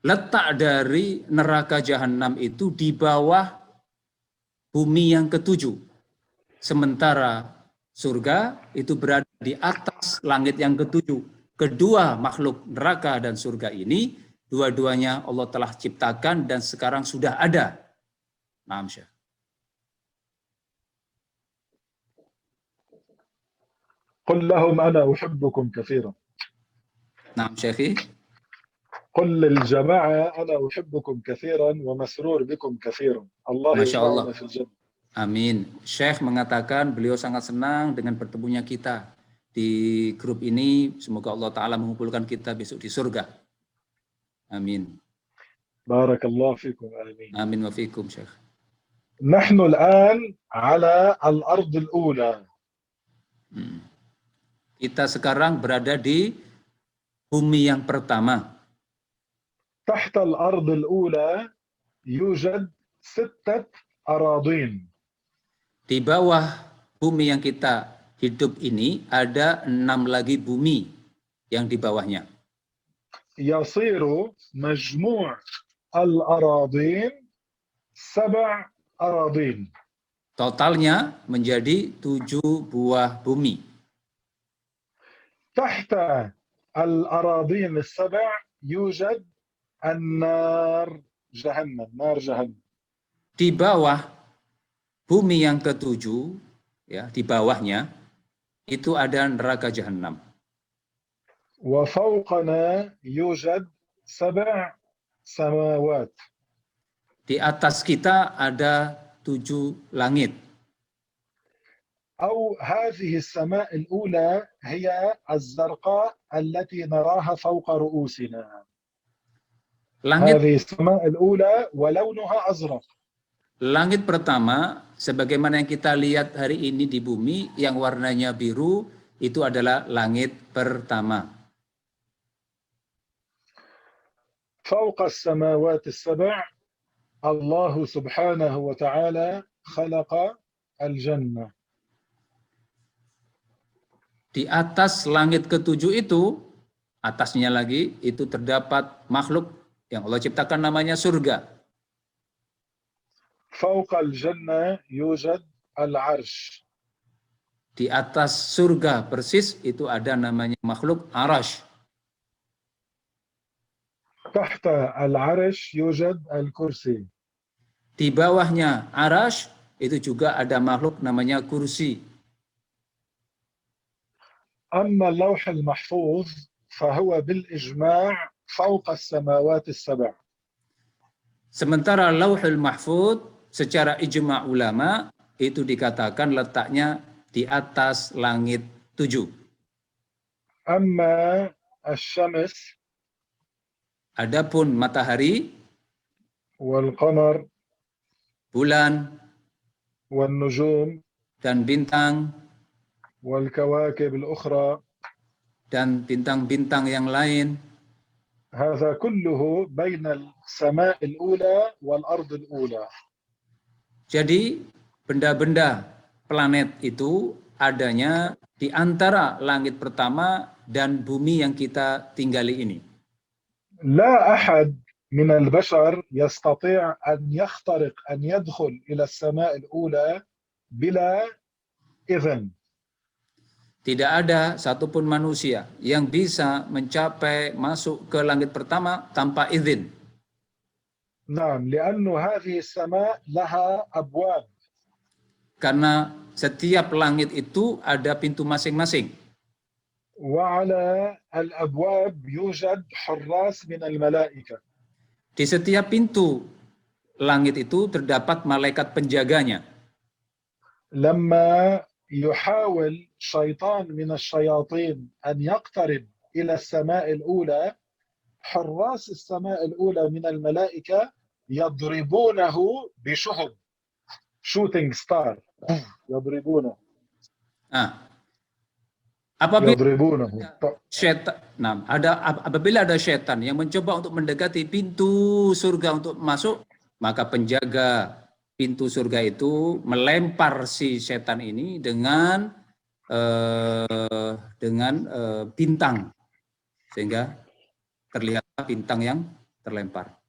letak dari neraka Jahannam itu di bawah bumi yang ketujuh. Sementara surga itu berada di atas langit yang ketujuh. Kedua makhluk neraka dan surga ini, dua-duanya Allah telah ciptakan dan sekarang sudah ada. Naam, Syekh. قل لهم أنا أحبكم كثيرا. Naam, Syekhi. قل للجماعة أنا أحبكم كثيرا ومسرور بكم كثيرا. الله Masya Allah. يجمعنا في الجنة. Amin. Syekh mengatakan beliau sangat senang dengan bertemunya kita di grup ini. Semoga Allah Ta'ala mengumpulkan kita besok di surga. Amin. بارك الله فيكم. آمين. Amin wa fikum, Syekh. نحن الآن على الأرض الأولى. Kita sekarang berada di bumi yang pertama. تحت الأرض الأولى يوجد 6 أراضين. Di bawah bumi yang kita hidup ini ada 6 lagi bumi yang di bawahnya. يصير مجموع الأراضين 7 أراضين. Totalnya menjadi 7 buah bumi. تحت الأراضين ال7 يوجد النار جهنم. نار جهنم. Di bawah bumi yang ketujuh, ya, di bawahnya itu ada neraka jahanam. وفوقنا يوجد 7 سماوات. Di atas kita ada 7 langit. أو هذه السماء الأولى هي الزرقاء التي نراها فوق رؤوسنا. Langit هذه السماء الأولى ولونها أزرق. Langit pertama, sebagaimana yang kita lihat hari ini di bumi, yang warnanya biru, itu adalah langit pertama. فوق السماوات ال7 الله سبحانه وتعالى خلق الجنة. Di atas langit ketujuh itu, atasnya lagi, itu terdapat makhluk yang Allah ciptakan namanya surga. فوق الجنة يوجد العرش. Di atas surga persis itu ada namanya makhluk arash. تحت العرش يوجد الكرسي. Di bawahnya arash itu juga ada makhluk namanya kursi. أما اللوح المحفوظ فهو بالإجماع فوق السماوات ال7. Sementara Lauhul Mahfuz secara ijma' ulama itu dikatakan letaknya di atas langit 7. أما الشمس Adapun matahari, والقمر bulan, والنجوم dan bintang, والكواكب الأخرى dan bintang-bintang yang lain, هذا كله بين السماء الأولى والأرض الأولى. jadi benda-benda planet itu adanya di antara langit pertama dan bumi yang kita tinggali ini. لا أحد من البشر يستطيع أن يخترق أن يدخل إلى السماء الأولى بلا إذن. Tidak ada satupun manusia yang bisa mencapai masuk ke langit pertama tanpa izin. نعم، لأن هذه السماء لها أبواب. Karena setiap langit itu ada pintu masing-masing. وعلى الأبواب يوجد حراس من الملائكة. Di setiap pintu langit itu terdapat malaikat penjaganya. لما يحاول شيطان من الشياطين أن يقترب إلى السماء الأولى، حراس السماء الأولى من الملائكة يضربونه بشهب، shooting star، يضربونه يضربونه. Apabila ada setan yang mencoba untuk mendekati pintu surga untuk masuk, maka penjaga pintu surga itu melempar si setan ini dengan bintang, sehingga terlihat bintang yang terlempar.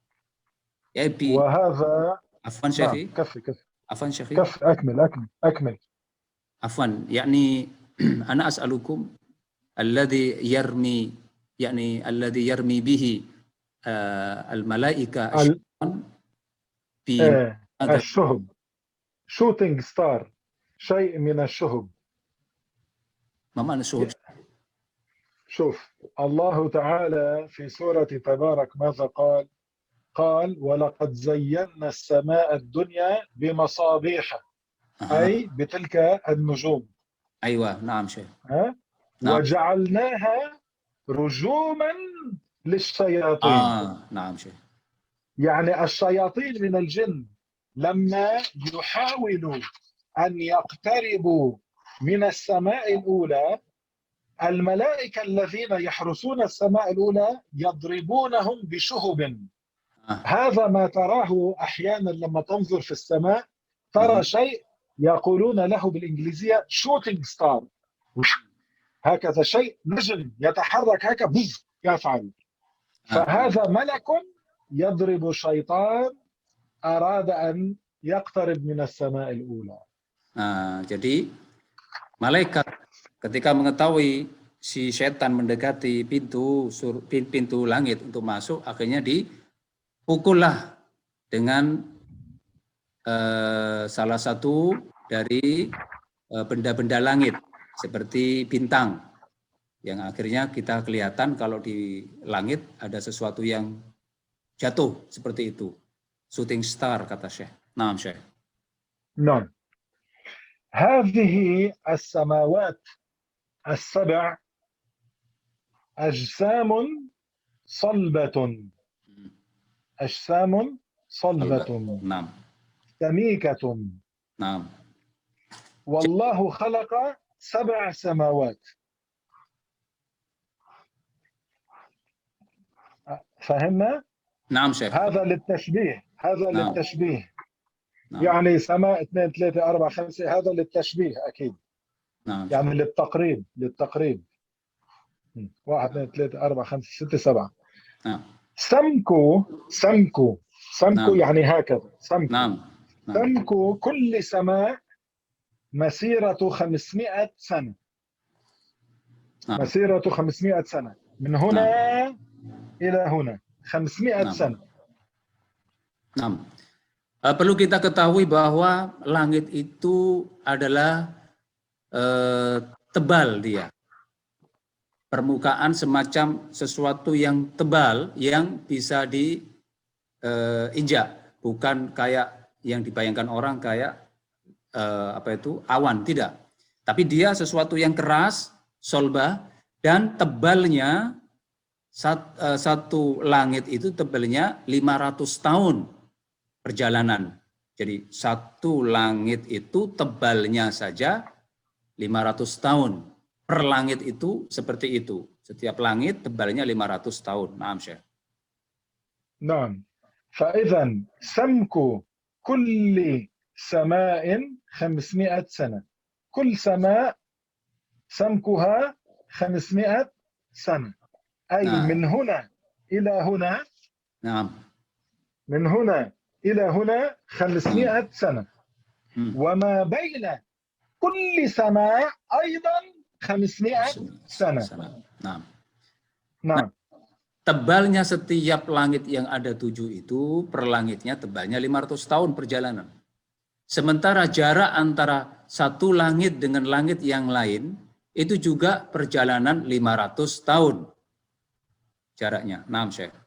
Ya, وهذا Afwan Syekhi. Afwan Syekh. أكمل. Afwan, yakni ana as'alukum alladhi yarmi alladhi yarmi bihi al-malaika asyaitan fi الشهب shooting star شيء من الشهب. ما معنى الشهب؟ شوف الله تعالى في سورة تبارك ماذا قال؟ قال ولقد زينا السماء الدنيا بمصابيح أي بتلك النجوم. أيوة نعم شيخ. نعم. وجعلناها رجوما للشياطين. نعم شيخ. يعني الشياطين من الجن لما يحاولوا أن يقتربوا من السماء الأولى، الملائكة الذين يحرسون السماء الأولى يضربونهم بشهب. هذا ما تراه أحيانا لما تنظر في السماء، ترى شيء يقولون له بالإنجليزية shooting star، هكذا شيء نجم يتحرك هكذا يفعل. فهذا ملك يضرب شيطان أراد أن يقترب من السماء الأولى. Jadi malaikat ketika mengetahui si setan mendekati pintu langit untuk masuk, akhirnya dipukullah dengan salah satu dari benda-benda langit seperti bintang, yang akhirnya kita kelihatan kalau di langit ada sesuatu yang jatuh seperti itu. Shooting star kata Syekh. Naam Syekh. نعم. هذه السماوات السبع أجسام صلبة. أجسام صلبة. نعم. سميكة. نعم. والله خلق 7 سماوات. فهمنا؟ نعم شيخ. هذا للتشبيه. نعم. للتشبيه. نعم. يعني سماء 2 3 4 5 هذا للتشبيه أكيد. نعم. يعني للتقريب 1 2 3 4 5 6 7. نعم. سمكو نعم. يعني هكذا سمكو. نعم. سمكو كل سماء مسيرة 500 سنة. نعم. مسيرة 500 سنة من هنا إلى هنا 500 سنة. Nah, perlu kita ketahui bahwa langit itu adalah tebal dia. Permukaan semacam sesuatu yang tebal yang bisa diinjak, bukan kayak yang dibayangkan orang kayak awan, tidak. Tapi dia sesuatu yang keras, solbah, dan tebalnya satu langit itu tebalnya 500 tahun perjalanan. Jadi satu langit itu tebalnya saja 500 tahun. Per langit itu seperti itu. Setiap langit tebalnya 500 tahun. Naam Syekh. Naam. فإذا سمك كل سماء 500 سنة. كل سماء سمكها 500 سنة. أي من هنا إلى هنا. نعم. من هنا إلى هنا 500 سنة. وما بين كل سماء أيضا 500 سنة. نعم. نعم. Tebalnya setiap langit yang ada 7 itu, per langitnya tebalnya 500 tahun perjalanan. Sementara jarak antara satu langit dengan langit yang lain, itu juga perjalanan 500 tahun jaraknya. Naam Syekh.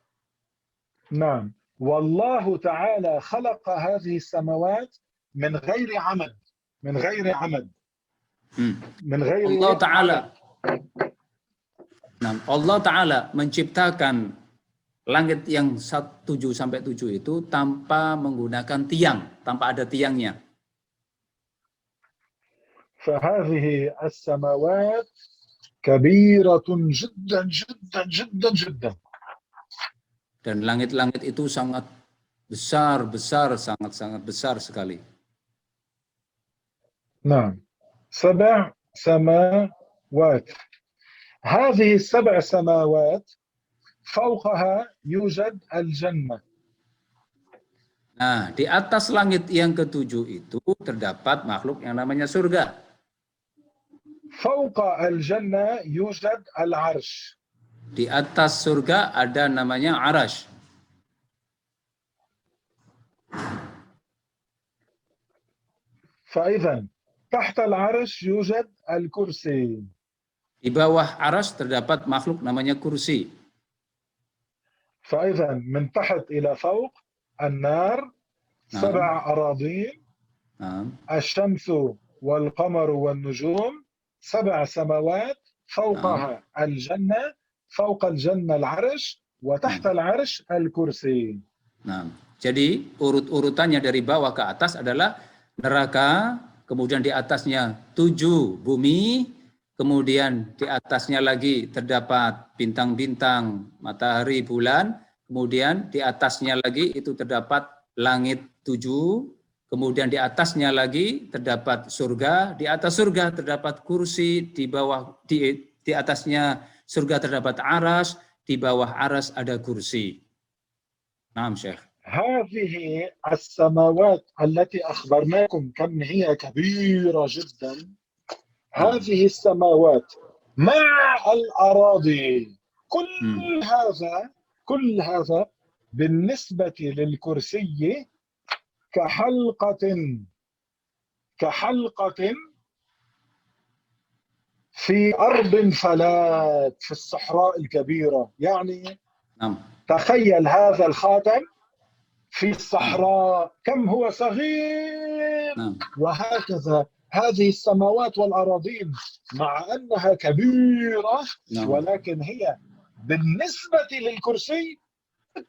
Naam. Wallahu ta'ala khalaqa hadhihi samawat min ghairi amad. Min ghairi amad. Min ghairi Allah Ta'ala. Nah, Allah Ta'ala menciptakan langit yang 7 sampai 7 itu tanpa menggunakan tiang, tanpa ada tiangnya. فهذه السماوات كبيرة جدا جدا جدا جدا. Dan langit-langit itu sangat besar, sangat besar sekali. نعم. 7 سماوات. هذه 7 سماوات فوقها يوجد الجنة. Nah, di atas langit yang ketujuh itu terdapat makhluk yang namanya surga. فوق الجنة يوجد العرش. Di atas surga ada namanya arash. فإذا تحت العرش يوجد الكرسي. Di bawah arash terdapat makhluk namanya kursi. فإذا من تحت إلى فوق النار 7 أراضين، Nah, الشمس والقمر والنجوم 7 سماوات، فوقها الجنة، فوق الجنة العرش، وتحت العرش الكرسي. nah, jadi urut-urutannya dari bawah ke atas adalah neraka, kemudian di atasnya 7 bumi, kemudian di atasnya lagi terdapat bintang-bintang, matahari, bulan, kemudian di atasnya lagi itu terdapat langit 7, kemudian di atasnya lagi terdapat surga, di atas surga terdapat kursi, di bawah di atasnya surga terdapat aras, di bawah aras ada kursi. Naam, Syekh. هذه السماوات التي أخبرناكم كم هي كبيرة جدا، هذه السماوات مع الأراضي، كل هذا بالنسبة للكرسي كحلقة في أرض فلات في الصحراء الكبيرة. يعني تخيل هذا الخاتم في الصحراء كم هو صغير. وهكذا هذه السماوات والأراضين مع أنها كبيرة ولكن هي بالنسبة للكرسي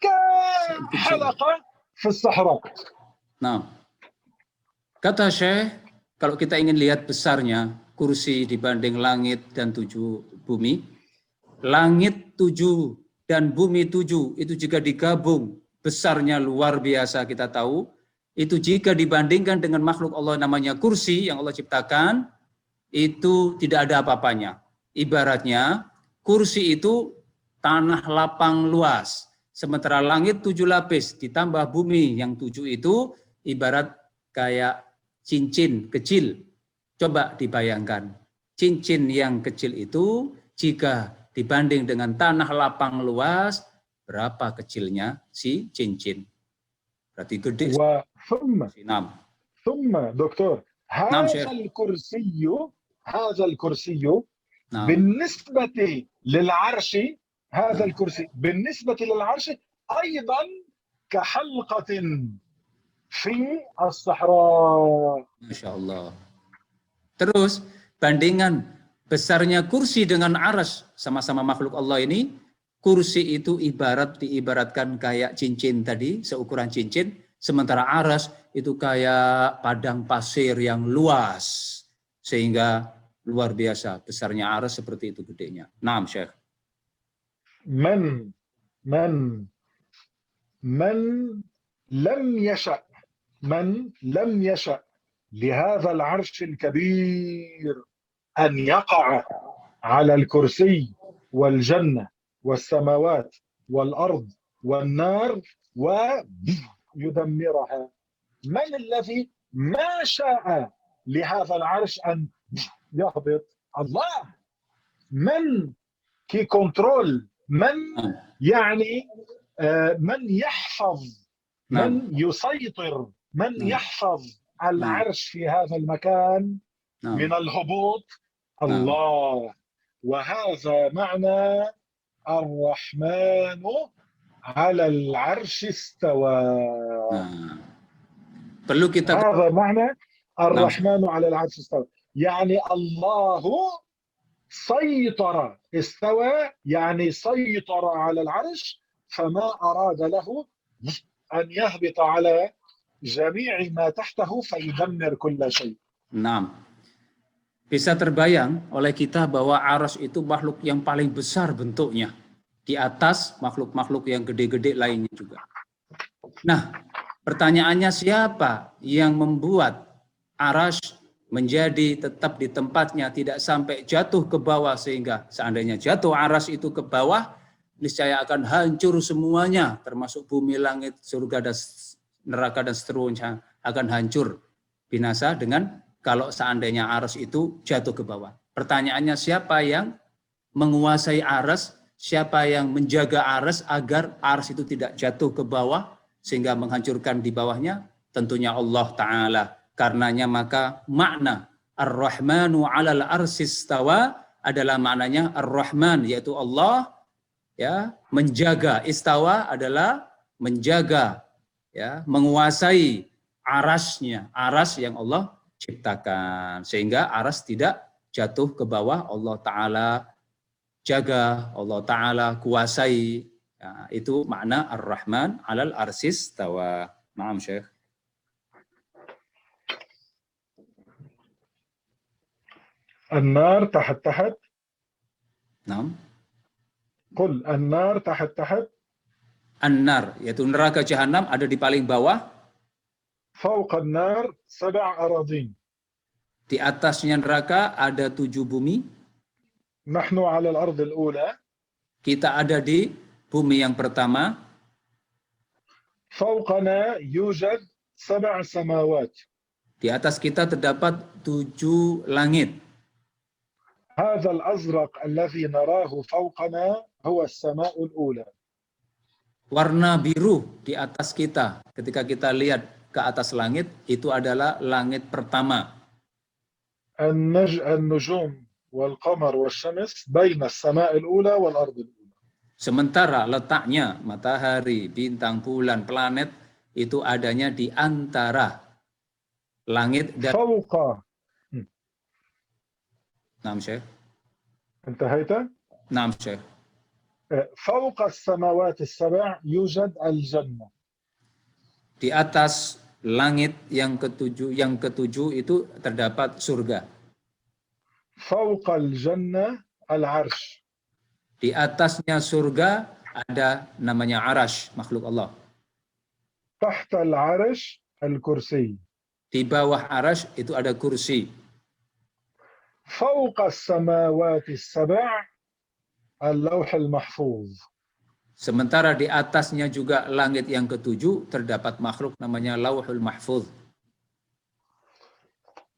كحلقة في الصحراء. Nah, kata Syekh, kalau kita ingin lihat besarnya kursi dibanding langit dan 7 bumi, langit 7 dan bumi 7 itu jika digabung besarnya luar biasa kita tahu, itu jika dibandingkan dengan makhluk Allah namanya kursi yang Allah ciptakan, itu tidak ada apa-apanya. Ibaratnya kursi itu tanah lapang luas, sementara langit 7 lapis ditambah bumi yang 7 itu ibarat kayak cincin kecil. Coba dibayangkan, cincin yang kecil itu jika dibanding dengan tanah lapang luas, berapa kecilnya si cincin? Berarti gede. ثم دكتور هذا الكرسي بالنسبة للعرش، هذا الكرسي بالنسبة للعرش أيضا كحلقة في الصحراء. Masya Allah. Terus bandingan besarnya kursi dengan aras, sama-sama makhluk Allah ini, kursi itu diibaratkan kayak cincin tadi, seukuran cincin, sementara aras itu kayak padang pasir yang luas, sehingga luar biasa besarnya aras seperti itu gedenya. Naam, Syekh. من لم يشأ لهذا العرش الكبير أن يقع على الكرسي والجنة والسماوات والأرض والنار ويدمرها. من الذي ما شاء لهذا العرش أن يهبط؟ الله. من كي كنترول، من يعني من يحفظ، من يسيطر، من يحفظ العرش في هذا المكان من الهبوط؟ الله. وهذا معنى الرحمن على العرش استوى. هذا معنى الرحمن على العرش استوى، يعني الله سيطر، استوى يعني سيطر على العرش، فما أراد له أن يهبط على جميع ما تحته فيدمر كل شيء. Nah, bisa terbayang oleh kita bahwa aras itu makhluk yang paling besar bentuknya, di atas makhluk-makhluk yang gede-gede lainnya juga. Nah, pertanyaannya siapa yang membuat aras menjadi tetap di tempatnya, tidak sampai jatuh ke bawah, sehingga seandainya jatuh aras itu ke bawah, niscaya akan hancur semuanya, termasuk bumi, langit, surga, dan neraka dan seterusnya akan hancur, binasa dengan kalau seandainya aras itu jatuh ke bawah. Pertanyaannya, siapa yang menguasai aras, siapa yang menjaga aras agar aras itu tidak jatuh ke bawah sehingga menghancurkan di bawahnya? Tentunya Allah Ta'ala. Karenanya maka makna Ar-Rahmanu 'alal arsis istawa adalah maknanya Ar-Rahman, yaitu Allah, ya, menjaga. Istawa adalah menjaga, ya, menguasai arasnya, aras yang Allah ciptakan, sehingga aras tidak jatuh ke bawah. Allah Ta'ala jaga, Allah Ta'ala kuasai. Ya, itu makna Ar-Rahman 'alal arsis tawa. Naam Syekh. النار تحت. Naam. قل النار تحت. An-nar, yaitu neraka jahanam ada di paling bawah. فوق النار 7 أراضين. Di atasnya neraka ada 7 bumi. نحن على الأرض الأولى. Kita ada di bumi yang pertama. فوقنا يوجد 7 سماوات. Di atas kita terdapat 7 langit. هذا الأزرق الذي نراه فوقنا هو السماء الأولى. Warna biru di atas kita, ketika kita lihat ke atas langit, itu adalah langit pertama. النجوم والقمر والشمس بين السماء الأولى والأرض الأولى. Sementara letaknya matahari, bintang, bulan, planet itu adanya di antara langit dan فوق. Naam Syekh. انتهيت؟ Naam Syekh. فوق السماوات السبع يوجد الجنة. Di atas langit yang ketujuh itu terdapat surga. فوق الجنة العرش. Di atasnya surga ada namanya arash, makhluk Allah. تحت العرش الكرسي. Di bawah arash itu ada kursi. فوق السماوات السبع اللوح المحفوظ. Sementara di atasnya juga langit yang ketujuh terdapat makhluk namanya Lauhul Mahfuz.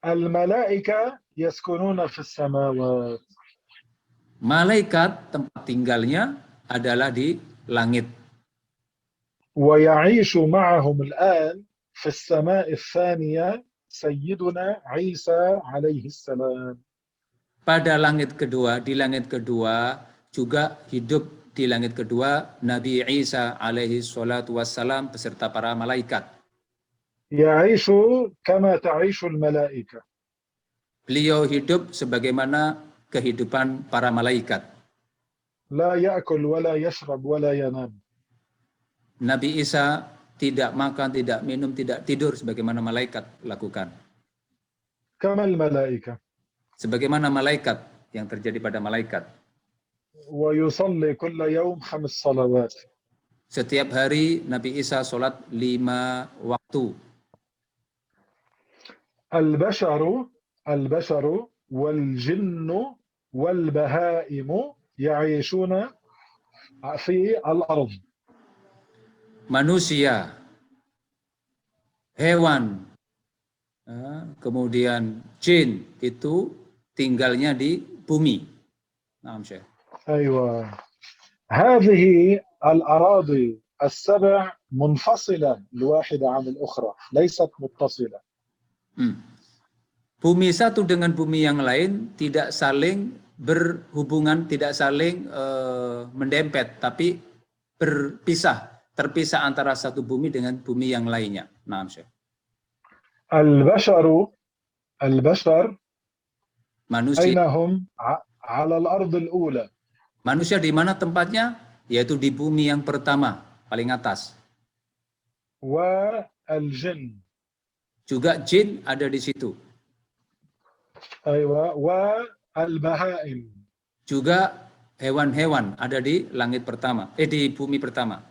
الملائكة يسكنون في السماوات. Malaikat tempat tinggalnya adalah di langit. ويعيش معهم الآن في السماء الثانية سيدنا عيسى عليه السلام. Pada langit kedua, di langit kedua juga hidup di langit kedua Nabi Isa alaihi salatu wassalam beserta para malaikat. يعيش كما تعيش الملائكة. Beliau hidup sebagaimana kehidupan para malaikat. لا يأكل ولا يشرب ولا ينام. Nabi Isa tidak makan, tidak minum, tidak tidur sebagaimana malaikat lakukan. كما الملائكة. Sebagaimana malaikat yang terjadi pada malaikat. ويصلي كل يوم 5 صلوات. Setiap hari Nabi Isa sholat 5 waktu. البشر والجن والبهائم يعيشون في الأرض. Manusia, hewan, kemudian jin itu tinggalnya di bumi. Naam Syekh. أيوة. هذه الأراضي السبع منفصلة الواحدة عن الأخرى ليست متصلة. Bumi satu dengan bumi yang lain tidak saling berhubungan, tidak saling mendempet, tapi terpisah antara satu bumi dengan bumi yang lainnya. Naam Syekh. البشر Manusia. أين هم؟ على الأرض الأولى. Manusia di mana tempatnya? Yaitu di bumi yang pertama, paling atas. والجن. Juga jin ada di situ. أيوة. والبهائم. Juga hewan-hewan ada di langit pertama, di bumi pertama.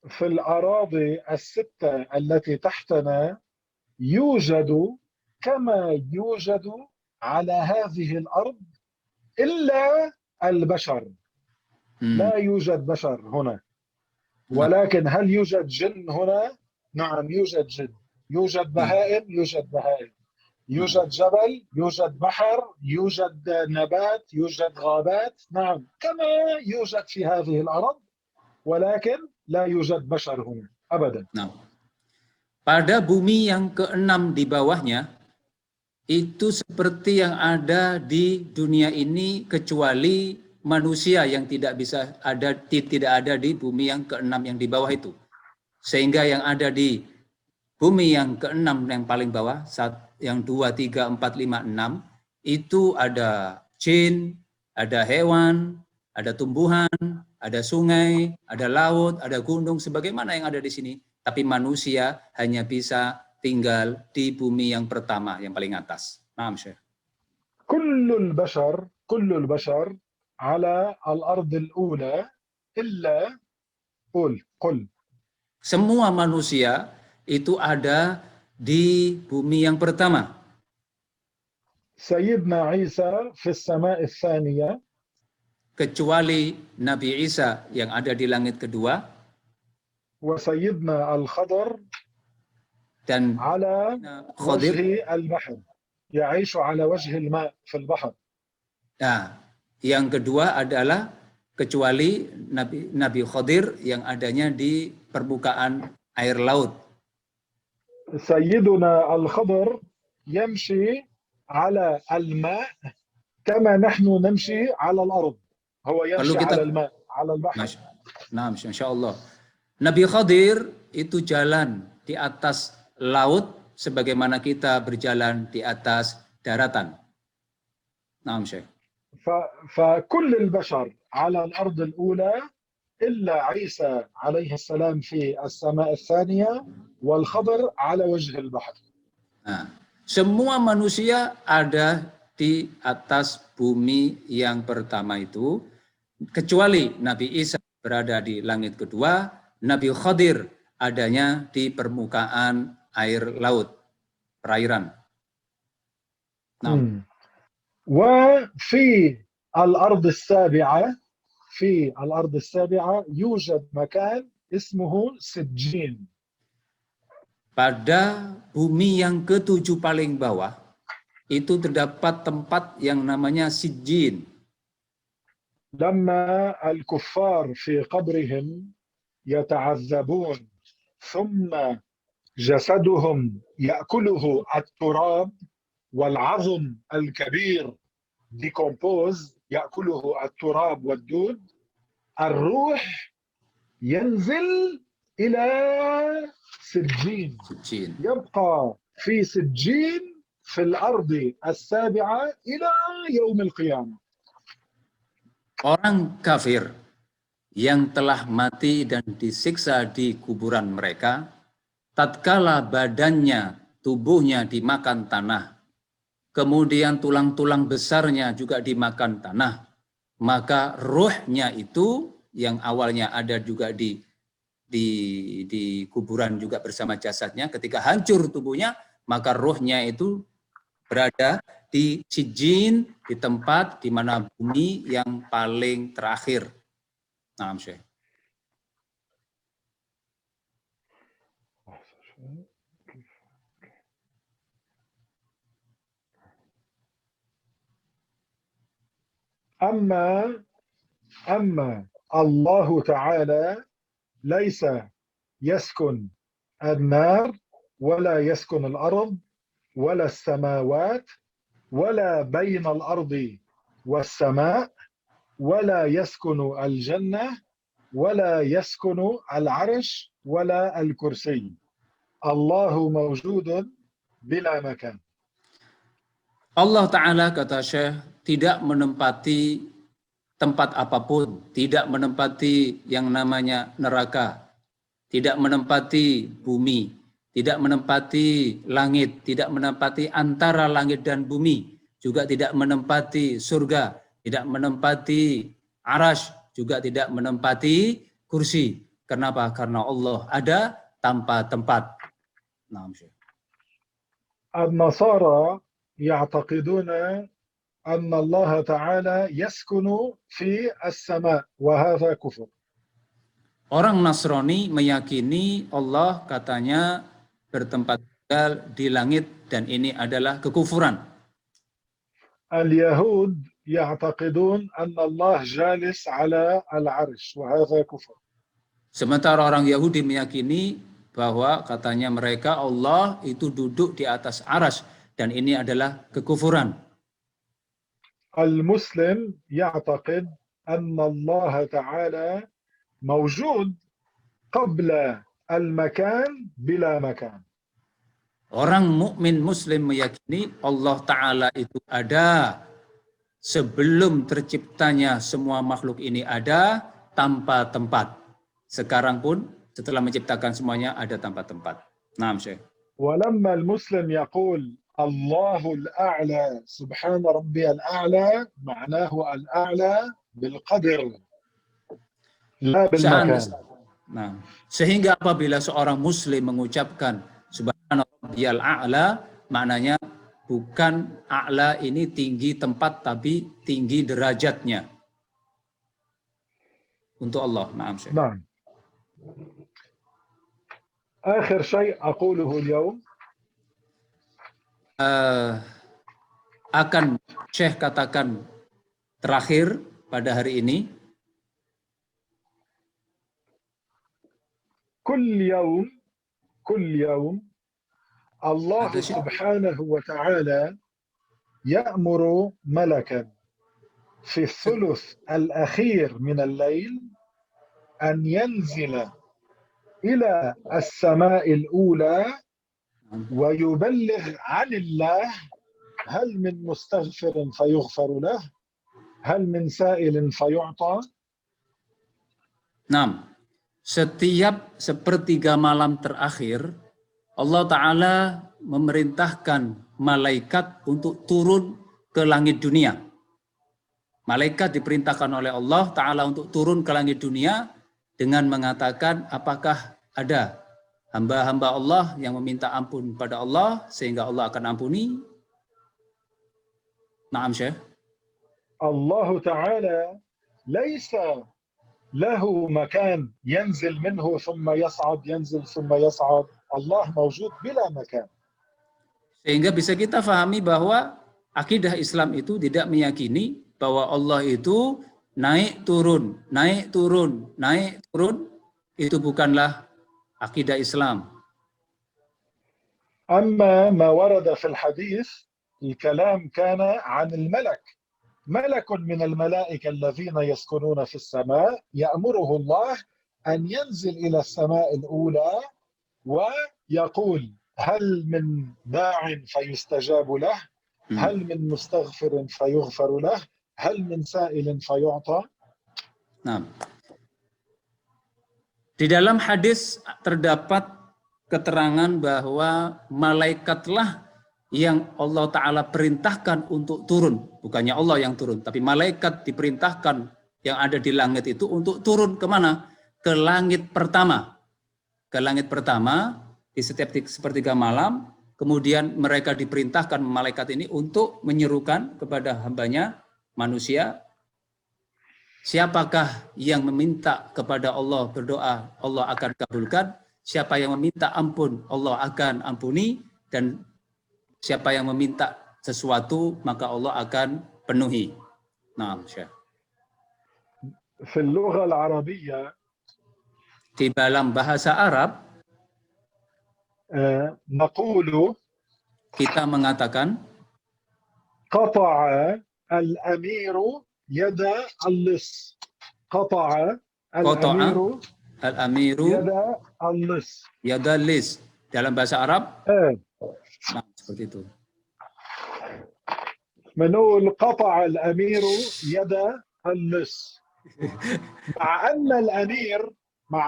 في الأراضي الستة التي تحتنا يوجد كما يوجد على هذه الأرض إلا البشر. لا يوجد بشر هنا. ولكن هل يوجد جن هنا؟ نعم يوجد جن، يوجد بهائم، يوجد بهائم، يوجد جبل، يوجد بحر، يوجد نبات، يوجد غابات، نعم كما يوجد في هذه الأرض، ولكن لا يوجد بشر هنا أبدا. Nah, pada bumi yang keenam di bawahnya, itu seperti yang ada di dunia ini kecuali manusia yang tidak ada di bumi yang keenam yang di bawah itu. Sehingga yang ada di bumi yang keenam yang paling bawah, yang 2, 3, 4, 5, 6, itu ada jin, ada hewan, ada tumbuhan, ada sungai, ada laut, ada gunung, sebagaimana yang ada di sini. Tapi manusia hanya bisa tinggal di bumi yang pertama, yang paling atas. Naam, Syekh. كل البشر على الأرض الأولى إلا قل. Semua manusia itu ada di bumi yang pertama. سيدنا عيسى في السماء الثانية. Kecuali Nabi Isa yang ada di langit kedua. وسيدنا الخضر dan على Khadir. وجه البحر يعيش على وجه الماء في البحر. Nah, yang kedua adalah kecuali Nabi Khadir yang adanya di permukaan air laut. سيدنا الخضر يمشي على الماء كما نحن نمشي على الأرض. هو يمشي على الماء على البحر. Nah, Masya Allah. Nabi Khadir itu jalan di atas laut sebagaimana kita berjalan di atas daratan. Nah, Syekh. فكل البشر على الأرض الأولى إلا عيسى عليه السلام في السماء الثانية والخضر على وجه البحر. Nah, semua manusia ada di atas bumi yang pertama itu, kecuali Nabi Isa berada di langit kedua, Nabi Khadir adanya di permukaan air laut, perairan. Nah. وفي الأرض السابعة يوجد مكان اسمه سجين. Pada bumi yang ketujuh paling bawah itu terdapat tempat yang namanya Sijjin. لما الكفار في قبرهم يتعذبون ثم جسدهم يأكله التراب والعظم الكبير ديكومبوز يأكله التراب والدود، الروح ينزل إلى سجين. يبقى في سجين في الأرض السابعة إلى يوم القيامة. Orang kafir yang telah mati dan disiksa di kuburan mereka, tatkala badannya, tubuhnya dimakan tanah, kemudian tulang-tulang besarnya juga dimakan tanah, maka ruhnya itu yang awalnya ada juga di kuburan juga bersama jasadnya, ketika hancur tubuhnya, maka ruhnya itu berada di Sijjin, di tempat di mana bumi yang paling terakhir. Nah, Syekh. أما الله تعالى ليس يسكن النار ولا يسكن الأرض ولا السماوات ولا بين الأرض والسماء ولا يسكن الجنة ولا يسكن العرش ولا الكرسي. الله موجود بلا مكان. Allah Ta'ala, kata Syekh, tidak menempati tempat apapun, tidak menempati yang namanya neraka, tidak menempati bumi, tidak menempati langit, tidak menempati antara langit dan bumi, juga tidak menempati surga, tidak menempati arash, juga tidak menempati kursi. Kenapa? Karena Allah ada tanpa tempat. Nah, النصارى يعتقدون أن الله تعالى يسكن في السماء وهذا كفر. Orang Nasrani meyakini Allah katanya bertempat tinggal di langit dan ini adalah kekufuran. اليهود يعتقدون أن الله جالس على العرش وهذا كفر. Sementara orang Yahudi meyakini bahwa katanya mereka Allah itu duduk di atas aras dan ini adalah kekufuran. المسلم يعتقد أن الله تعالى موجود قبل المكان بلا مكان. Orang mukmin muslim meyakini Allah Ta'ala itu ada sebelum terciptanya semua makhluk ini ada tanpa tempat. Sekarang pun setelah menciptakan semuanya ada tanpa tempat. Naam, Syekh. ولما المسلم يقول الله الأعلى سبحان ربي الأعلى معناه الأعلى بالقدر لا بالمكان. Nah, sehingga apabila seorang muslim mengucapkan subhana rabbiyal a'la, maknanya bukan a'la ini tinggi tempat tapi tinggi derajatnya untuk Allah. Naam, Syekh. نعم. آخر شيء أقوله اليوم akan Syekh katakan terakhir pada hari ini, كل يوم الله سبحانه وتعالى يأمر ملكا في الثلث الأخير من الليل أن ينزل إلى السماء الأولى ويبلغ عن الله هل من مستغفر فيغفر له هل من سائل فيعطى. Nah, setiap sepertiga malam terakhir Allah Ta'ala memerintahkan malaikat untuk turun ke langit dunia. Malaikat diperintahkan oleh Allah Ta'ala untuk turun ke langit dunia dengan mengatakan apakah ada hamba-hamba Allah yang meminta ampun pada Allah sehingga Allah akan ampuni. Naam, Syekh. Allah Ta'ala ليس له مكان ينزل منه ثم يصعد ينزل ثم يصعد. Allah موجود بلا مكان. Sehingga bisa kita fahami bahwa akidah Islam itu tidak meyakini bahwa Allah itu naik turun, naik turun, naik turun. Itu bukanlah akidah Islam. أما ما ورد في الحديث الكلام كان عن الملك. ملك من الملائكة الذين يسكنون في السماء يأمره الله أن ينزل إلى السماء الأولى ويقول هل من داع فيستجاب له هل من مستغفر فيغفر له هل من سائل فيعطى. Nah, di dalam hadis terdapat keterangan bahwa malaikatlah yang Allah Ta'ala perintahkan untuk turun. Bukannya Allah yang turun, tapi malaikat diperintahkan yang ada di langit itu untuk turun kemana? Ke langit pertama. Ke langit pertama di setiap sepertiga malam. Kemudian mereka diperintahkan malaikat ini untuk menyerukan kepada hambanya manusia. Siapakah yang meminta kepada Allah berdoa, Allah akan kabulkan. Siapa yang meminta ampun, Allah akan ampuni. Dan siapa yang meminta sesuatu, maka Allah akan penuhi. Nah, Syekh. في اللغة العربية Di dalam bahasa Arab, نقول kita mengatakan, قطع الأمير يد اللص. قطع الأمير al-amiru يد اللص. yadalis. Dalam bahasa Arab, nah, seperti itu. منقول قطع الأمير يد اللص. مع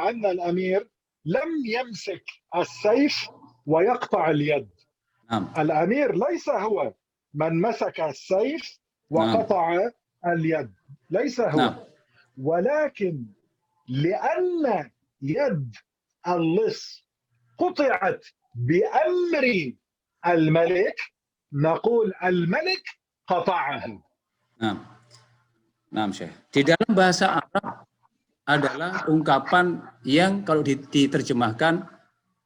أن الأمير لم يمسك السيف ويقطع اليد. Nah, الأمير ليس هو من مسك السيف وقطع اليد، ليس هو. nah, ولكن لأن يد اللص قطعت بأمر الملك نقول الملك قطعه. nah, nah, Syekh. Di dalam bahasa Arab adalah ungkapan yang kalau diterjemahkan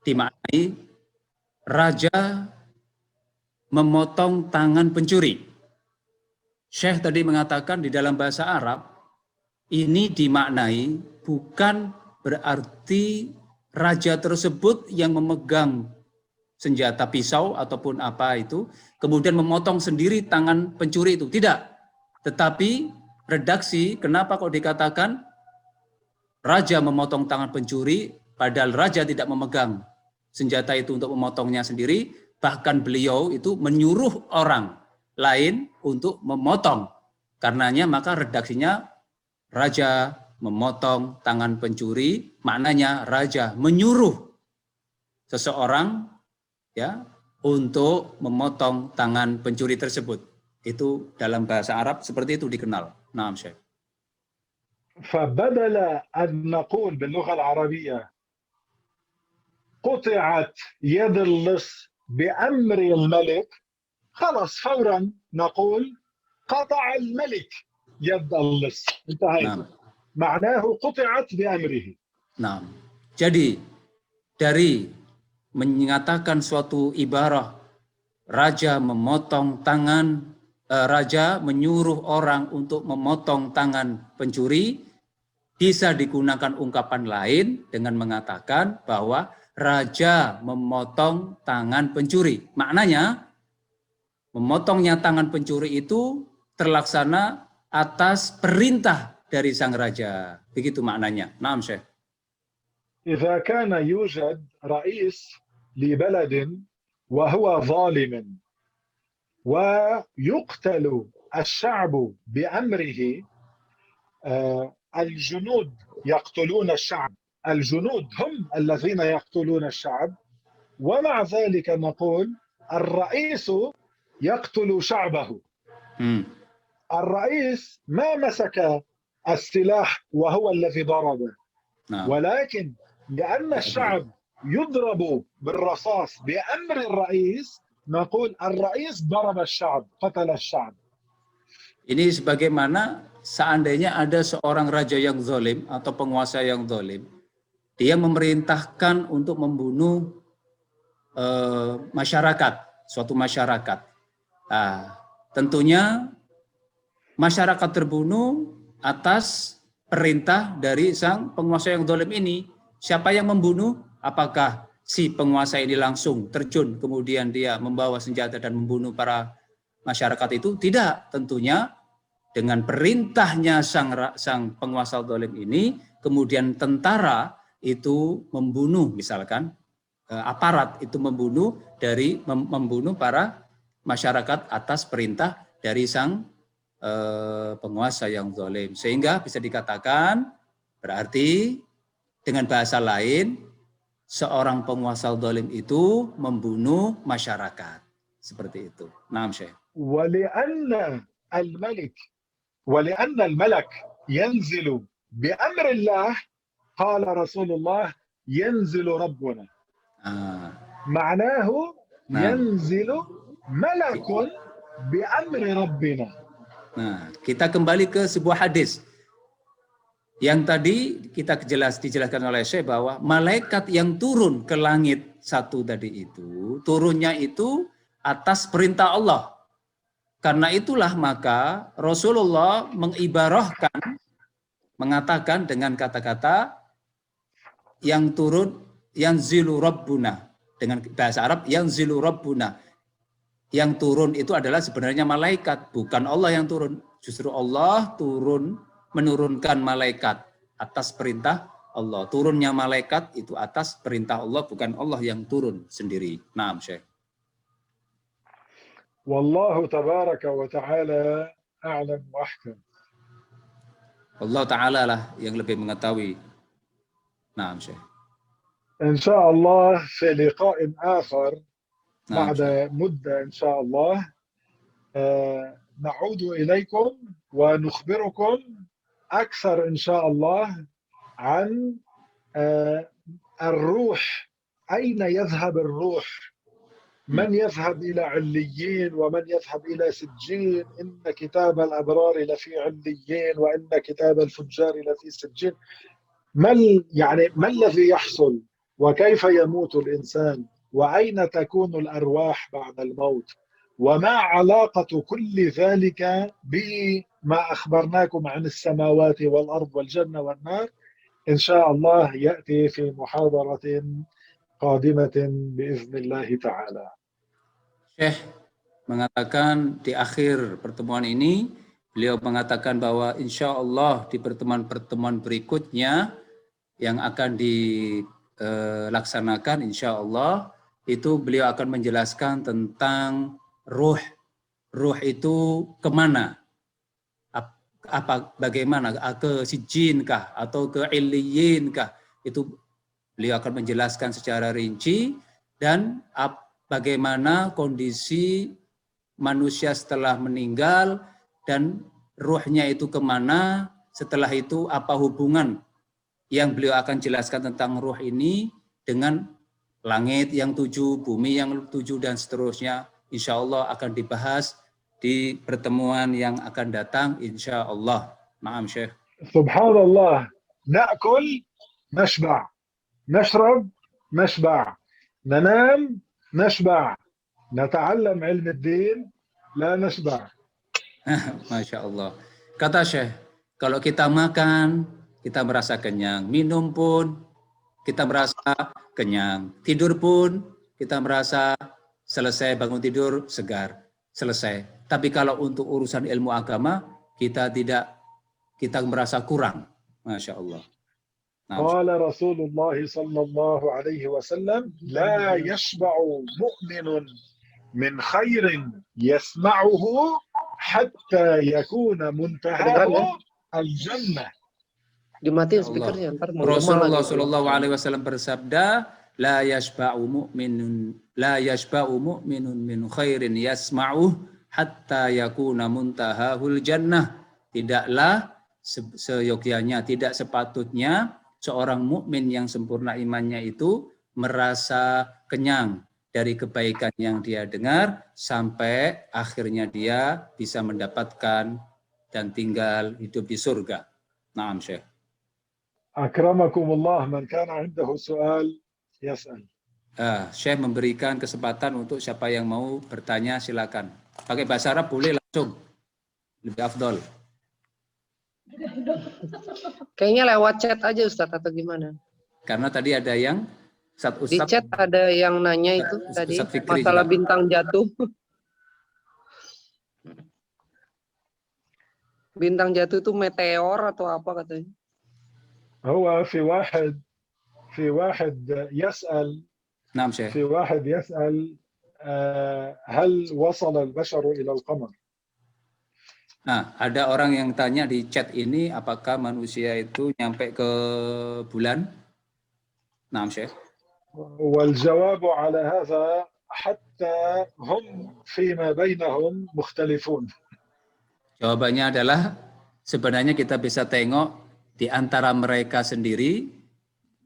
dimaknai raja memotong tangan pencuri. Syekh tadi mengatakan di dalam bahasa Arab ini dimaknai bukan berarti raja tersebut yang memegang senjata pisau ataupun apa itu kemudian memotong sendiri tangan pencuri itu. Tidak. Tetapi redaksi kenapa kok dikatakan raja memotong tangan pencuri, padahal raja tidak memegang senjata itu untuk memotongnya sendiri, bahkan beliau itu menyuruh orang lain untuk memotong. Karenanya maka redaksinya raja memotong tangan pencuri, maknanya raja menyuruh seseorang ya untuk memotong tangan pencuri tersebut. Itu dalam bahasa Arab seperti itu dikenal. Naam, Syekh. فبدل أن نقول باللغة العربية قطعت يد اللص بأمر الملك، خلاص فورا نقول قطع الملك يد اللص، انتهينا. معناه قطعت بأمره. Nah, jadi dari menyatakan suatu ibarah raja memotong tangan, raja menyuruh orang untuk memotong tangan pencuri, bisa digunakan ungkapan lain dengan mengatakan bahwa raja memotong tangan pencuri. Maknanya, memotongnya tangan pencuri itu terlaksana atas perintah dari sang raja. Begitu maknanya. Naam, Syekh. إذا كان يوجد رئيس لبلد وهو ظالم ويقتل الشعب بأمره، الجنود يقتلون الشعب، الجنود هم الذين يقتلون الشعب، ومع ذلك نقول الرئيس يقتل شعبه. الرئيس ما مسك السلاح وهو الذي ضربه، ولكن لأن الشعب يضرب بالرصاص بأمر الرئيس نقول الرئيس ضرب الشعب، قتل الشعب. Ini sebagaimana seandainya ada seorang raja yang zalim atau penguasa yang zalim, dia memerintahkan untuk membunuh masyarakat, suatu masyarakat. Nah, tentunya masyarakat terbunuh atas perintah dari sang penguasa yang zalim ini. Siapa yang membunuh? Apakah si penguasa ini langsung terjun kemudian dia membawa senjata dan membunuh para masyarakat itu? Tidak, tentunya dengan perintahnya sang penguasa zalim ini, kemudian tentara itu membunuh, misalkan aparat itu membunuh para masyarakat atas perintah dari sang penguasa yang zalim. Sehingga bisa dikatakan berarti dengan bahasa lain seorang penguasa zalim itu membunuh masyarakat. Seperti itu. Naam, Syekh. ولأن الملك ينزل بأمر الله قال رسول الله ينزل ربنا. معناه ينزل ملك بأمر ربنا. Nah, kita kembali ke sebuah hadis yang tadi kita dijelaskan oleh Syekh bahwa malaikat yang turun ke langit satu tadi itu, turunnya itu atas perintah Allah. Karena itulah maka Rasulullah mengibarahkan, mengatakan dengan kata-kata yang turun, yanzilu rabbuna. Dengan bahasa Arab, yanzilu rabbuna. Yang turun itu adalah sebenarnya malaikat, bukan Allah yang turun. Justru Allah turun, menurunkan malaikat atas perintah Allah. Turunnya malaikat itu atas perintah Allah, bukan Allah yang turun sendiri. Naam, Syekh. Wallahu tabaraka wa ta'ala a'lam wa ahkam. Allah Ta'ala lah yang lebih mengetahui. Naam, Syekh. إن شاء الله في لقاء آخر بعد مدة إن شاء الله نعود إليكم ونخبركم أكثر إن شاء الله عن الروح، أين يذهب الروح من يذهب إلى عليين ومن يذهب إلى سجين، إن كتاب الأبرار لفي عليين وإن كتاب الفجار لفي سجين. يعني ما الذي يحصل وكيف يموت الإنسان وأين تكون الأرواح بعد الموت، وما علاقة كل ذلك بما أخبرناكم عن السماوات والأرض والجنة والنار، إن شاء الله يأتي في محاضرة قادمة بإذن الله تعالى. Syekh mengatakan di akhir pertemuan ini, beliau mengatakan bahwa insya Allah di pertemuan-pertemuan berikutnya yang akan dilaksanakan insya Allah, itu beliau akan menjelaskan tentang ruh. Ruh itu kemana? Bagaimana? Ke sijin kah? Atau ke illiyin kah? Itu beliau akan menjelaskan secara rinci, dan bagaimana kondisi manusia setelah meninggal dan ruhnya itu kemana, setelah itu apa hubungan yang beliau akan jelaskan tentang ruh ini dengan langit yang 7, bumi yang 7, dan seterusnya. Insya Allah akan dibahas di pertemuan yang akan datang insya Allah. Naam Syekh. Subhanallah. Na'kul nashba', nashrab nashba', nanam nashba', nata'allam ilm ad-din la nashba'. Masya Allah. Kata Syekh, kalau kita makan, kita merasa kenyang. Minum pun, kita merasa kenyang. Tidur pun, kita merasa selesai, bangun tidur, segar. Selesai. Tapi kalau untuk urusan ilmu agama, kita merasa kurang. Masya Allah. قال رسول الله صلى الله عليه وسلم لا يشبع مؤمن من خير يسمعه حتى يكون منتهاه الجنة. Dimatiin speakernya, ntar mau Rasulullah Shallallahu Alaihi Wasallam bersabda, la yashba'u mu'minun min khairin yasma'uh hatta yakuna muntahahul jannah. Tidaklah seyogyanya, tidak sepatutnya seorang mukmin yang sempurna imannya itu merasa kenyang dari kebaikan yang dia dengar sampai akhirnya dia bisa mendapatkan dan tinggal hidup di surga. Naam Syekh. Akramakumullah, man kana 'indahu su'al yas'al. Syekh memberikan kesempatan untuk siapa yang mau bertanya, silakan. Pakai bahasa Arab boleh langsung. Lebih afdol. Kayaknya lewat chat aja Ustadz atau gimana? Karena tadi ada yang di chat ada yang nanya itu tadi masalah juga. Bintang jatuh. Bintang jatuh itu meteor atau apa katanya? هو في واحد يسأل. نعم شيخ. في واحد يسأل هل وصل البشر إلى القمر؟ Nah, ada orang yang tanya di chat ini, apakah manusia itu nyampe ke bulan? Naam Syekh. والجواب على هذا حتى هم فيما بينهم مختلفون. Jawabannya adalah sebenarnya kita bisa tengok di antara mereka sendiri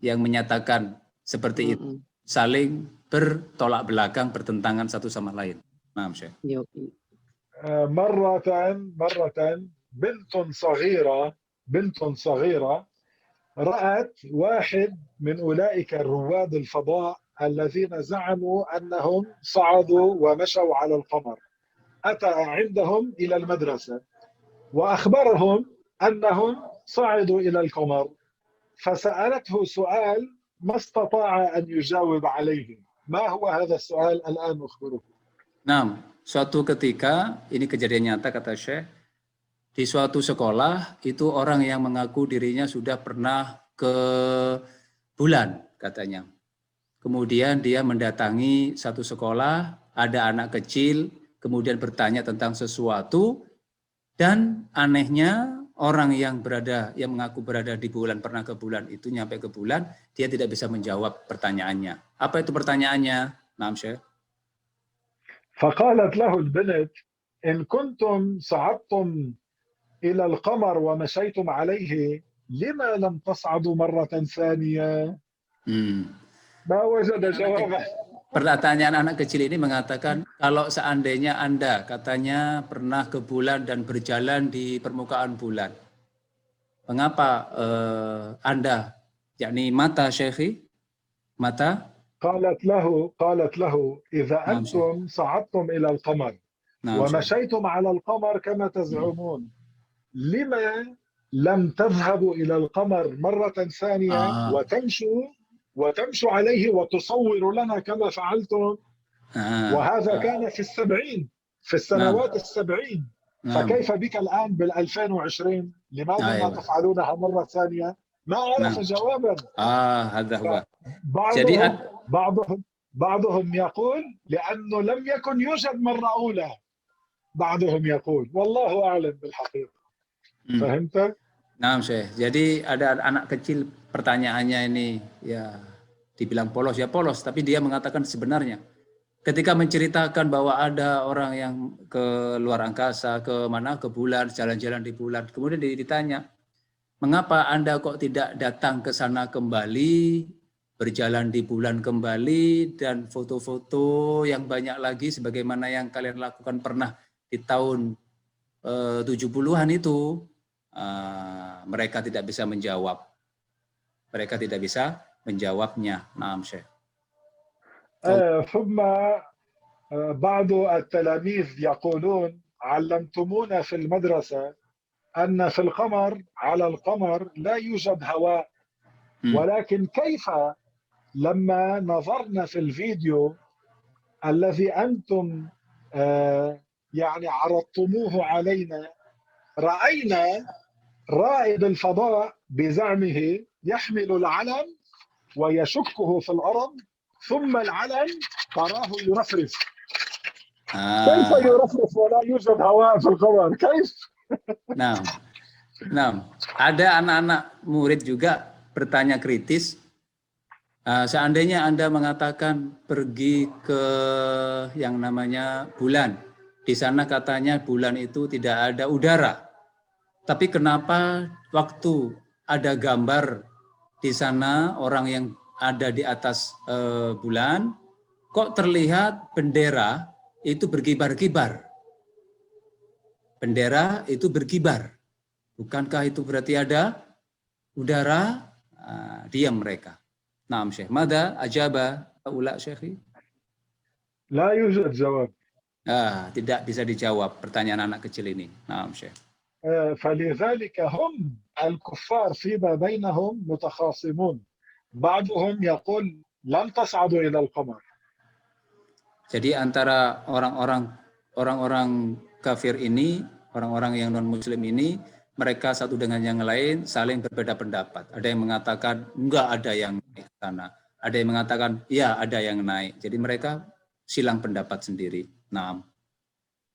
yang menyatakan seperti itu, saling bertolak belakang, bertentangan satu sama lain. Naam Syekh. مرة بنت صغيرة رأت واحد من أولئك الرواد الفضاء الذين زعموا أنهم صعدوا ومشوا على القمر، أتى عندهم إلى المدرسة وأخبرهم أنهم صعدوا إلى القمر، فسألته سؤال ما استطاع أن يجاوب عليه. ما هو هذا السؤال الآن أخبركم. نعم. Suatu ketika, ini kejadian nyata kata Syekh, di suatu sekolah itu orang yang mengaku dirinya sudah pernah ke bulan katanya. Kemudian dia mendatangi satu sekolah, ada anak kecil, kemudian bertanya tentang sesuatu, dan anehnya orang yang mengaku berada di bulan, pernah ke bulan itu, nyampe ke bulan, dia tidak bisa menjawab pertanyaannya. Apa itu pertanyaannya? Naam Syekh. فقالت له البنت إن كنتم صعدتم إلى القمر ومشيتم عليه لما لم تصعدوا مرة ثانية؟ ما وجد جوابا. pertanyaan anak kecil ini mengatakan, kalau seandainya Anda katanya pernah ke bulan dan berjalan di permukaan bulan, mengapa Anda, yakni mata Syekhi, mata? قالت له إذا Naam, Syekh. أنتم صعدتم إلى القمر Naam, Syekh. ومشيتم على القمر كما تزعمون لما لم تذهبوا إلى القمر مرة ثانية وتمشوا عليه وتصوروا لنا كما فعلتم وهذا كان في السبعين في السنوات السبعين فكيف بك الآن بال2020 لماذا ما تفعلونها مرة ثانية ما عرف جوابا هذا هو. بعضهم يقول لأنه لم يكن يوجد مرة أولى بعضهم يقول والله أعلم بالحقيقة فهمت؟ Nah, Syekh. Jadi ada anak kecil pertanyaannya ini ya dibilang polos ya polos, tapi dia mengatakan sebenarnya ketika menceritakan bahwa ada orang yang ke luar angkasa, ke mana, ke bulan, jalan-jalan di bulan, kemudian ditanya, mengapa Anda kok tidak datang ke sana kembali, berjalan di bulan kembali, dan foto-foto yang banyak lagi sebagaimana yang kalian lakukan pernah di tahun 70-an itu. Mereka tidak bisa menjawab. Mereka tidak bisa menjawabnya. Naam, Syekh. ثم بعض التلاميذ يقولون علمتمونا في المدرسة أن في القمر على القمر لا يوجد هواء ولكن كيف لما نظرنا في الفيديو الذي أنتم يعني عرضتموه علينا رأينا رائد الفضاء بزعمه يحمل العلم ويشكه في الأرض ثم العلم تراه يرفرف كيف يرفرف ولا يوجد هواء في القمر كيف؟ Nah, ada anak-anak murid juga bertanya kritis, seandainya Anda mengatakan pergi ke yang namanya bulan, di sana katanya bulan itu tidak ada udara, tapi kenapa waktu ada gambar di sana orang yang ada di atas bulan, kok terlihat bendera itu berkibar-kibar? Bendera itu berkibar. Bukankah itu berarti ada udara? Diam mereka. Naam, Syekh. Mada ajaba ula Syekhi? La yujad jawab. Tidak bisa dijawab pertanyaan anak kecil ini. Naam, Syekh. فلذلك هم الكفار فيما بينهم متخاصمون بعضهم يقول لن تصعدوا إلى القمر. Jadi antara orang-orang kafir ini, orang-orang yang non-muslim ini, mereka satu dengan yang lain saling berbeda pendapat. Ada yang mengatakan enggak ada yang naik ke sana. Ada yang mengatakan ya ada yang naik. Jadi mereka silang pendapat sendiri. Naam.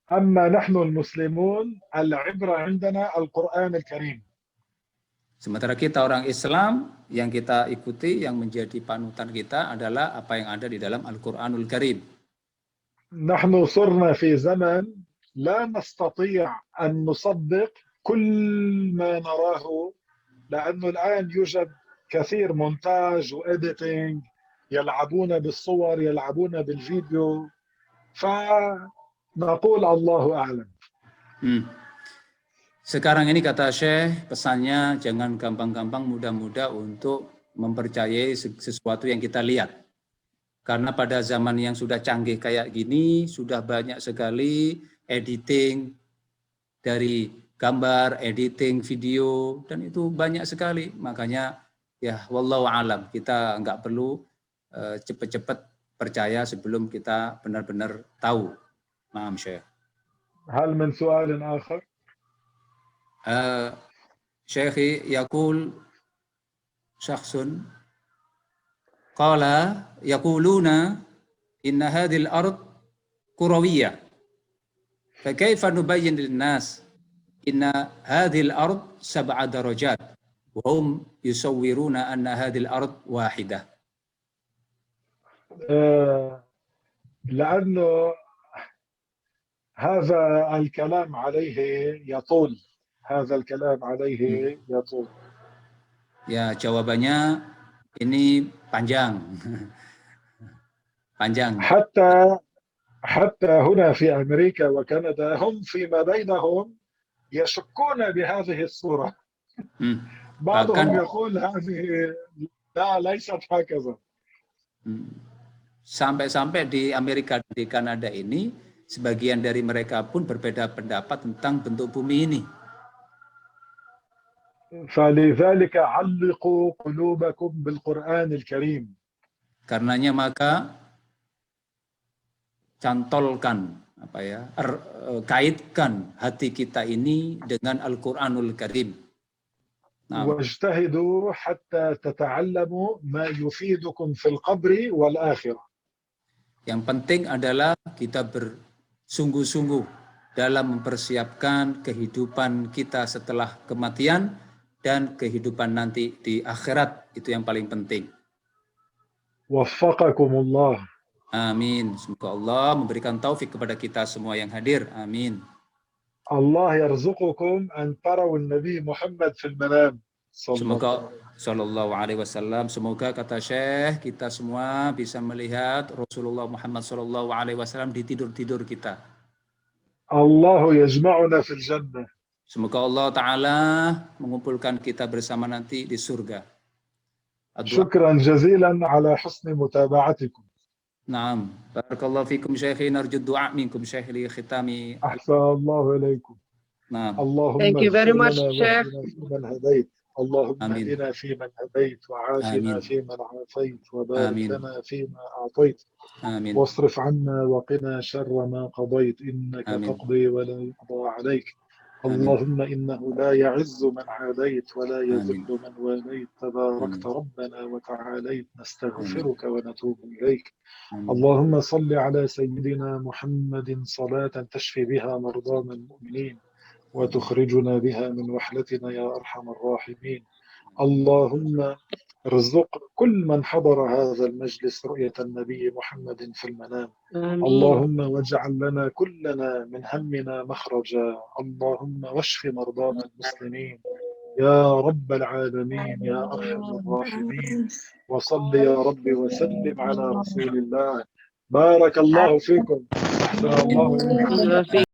أما نحن المسلمون العبرة عندنا القرآن الكريم. Sementara kita orang Islam yang kita ikuti, yang menjadi panutan kita adalah apa yang ada di dalam Al-Qur'anul Karim. نحن صرنا في زمن لا نستطيع أن نصدق كل ما نراه لأنه الآن يوجد كثير مونتاج وإديتينج يلعبون بالصور يلعبون بالفيديو فنقول الله أعلم. Sekarang ini kata Syekh, pesannya jangan gampang-gampang mudah-mudah untuk mempercayai sesuatu yang kita lihat. Karena pada zaman yang sudah canggih kayak gini, sudah banyak sekali editing dari gambar, editing video, dan itu banyak sekali. Makanya ya wallahu alam, kita nggak perlu cepat-cepat percaya sebelum kita benar-benar tahu. Naam, Syekh. هل من سؤال آخر؟ شيخي يقول شخص قال يقولون إن هذه الأرض كروية فكيف نبين للناس إن هذه الأرض 7 درجات وهم يصورون أن هذه الأرض واحدة. لأنه هذا الكلام عليه يطول. هذا الكلام عليه يطول. Ya, jawabannya ini panjang. Panjang. حتى هنا في أمريكا وكندا هم فيما بينهم يشكون بهذه الصورة. بعضهم يقول هذه لا ليست هكذا. Sampai-sampai di Amerika, di Kanada ini, sebagian dari mereka pun berbeda pendapat tentang bentuk bumi ini. فلذلك علقوا قلوبكم بالقرآن الكريم. Karenanya maka cantolkan, kaitkan hati kita ini dengan Al-Quranul Karim. واجتهدوا حتى تتعلموا ما يفيدكم في القبر والآخرة. Yang penting adalah kita bersungguh-sungguh dalam mempersiapkan kehidupan kita setelah kematian dan kehidupan nanti di akhirat. Itu yang paling penting. وفقكم الله. Amin. Semoga Allah memberikan taufik kepada kita semua yang hadir. Amin. Allah yarzuqukum an taraw Nabi Muhammad fil manam. Semoga sallallahu alaihi wasallam, semoga kata Syekh kita semua bisa melihat Rasulullah Muhammad sallallahu alaihi wasallam di tidur-tidur kita. Allah yajma'una fil jannah. Semoga Allah taala mengumpulkan kita bersama nanti di surga. Syukran jazilan ala husni mutaba'atikum. Naam, barakallahu fikum Syekhi, narju du'a minkum Syekh li khitami. Ahsanallahu ilaikum. Naam. Thank you very much, Syekh. اللهم اهدنا فيمن هديت وعافنا فيمن عافيت وبارك لنا فيما أعطيت واصرف عنا وقنا شر ما قضيت إنك تقضي ولا يقضى عليك اللهم إنه لا يعز من عاديت ولا يذل من واليت تباركت ربنا وتعاليت نستغفرك ونتوب إليك اللهم صل على سيدنا محمد صلاة تشفي بها مرضانا المؤمنين وتخرجنا بها من وحلتنا يا أرحم الراحمين اللهم ارزق كل من حضر هذا المجلس رؤية النبي محمد في المنام اللهم واجعل لنا كلنا من همنا مخرجا اللهم واشف مرضانا المسلمين يا رب العالمين يا أرحم الراحمين وصل يا رب وسلم على رسول الله بارك الله فيكم أحسن الله إليكم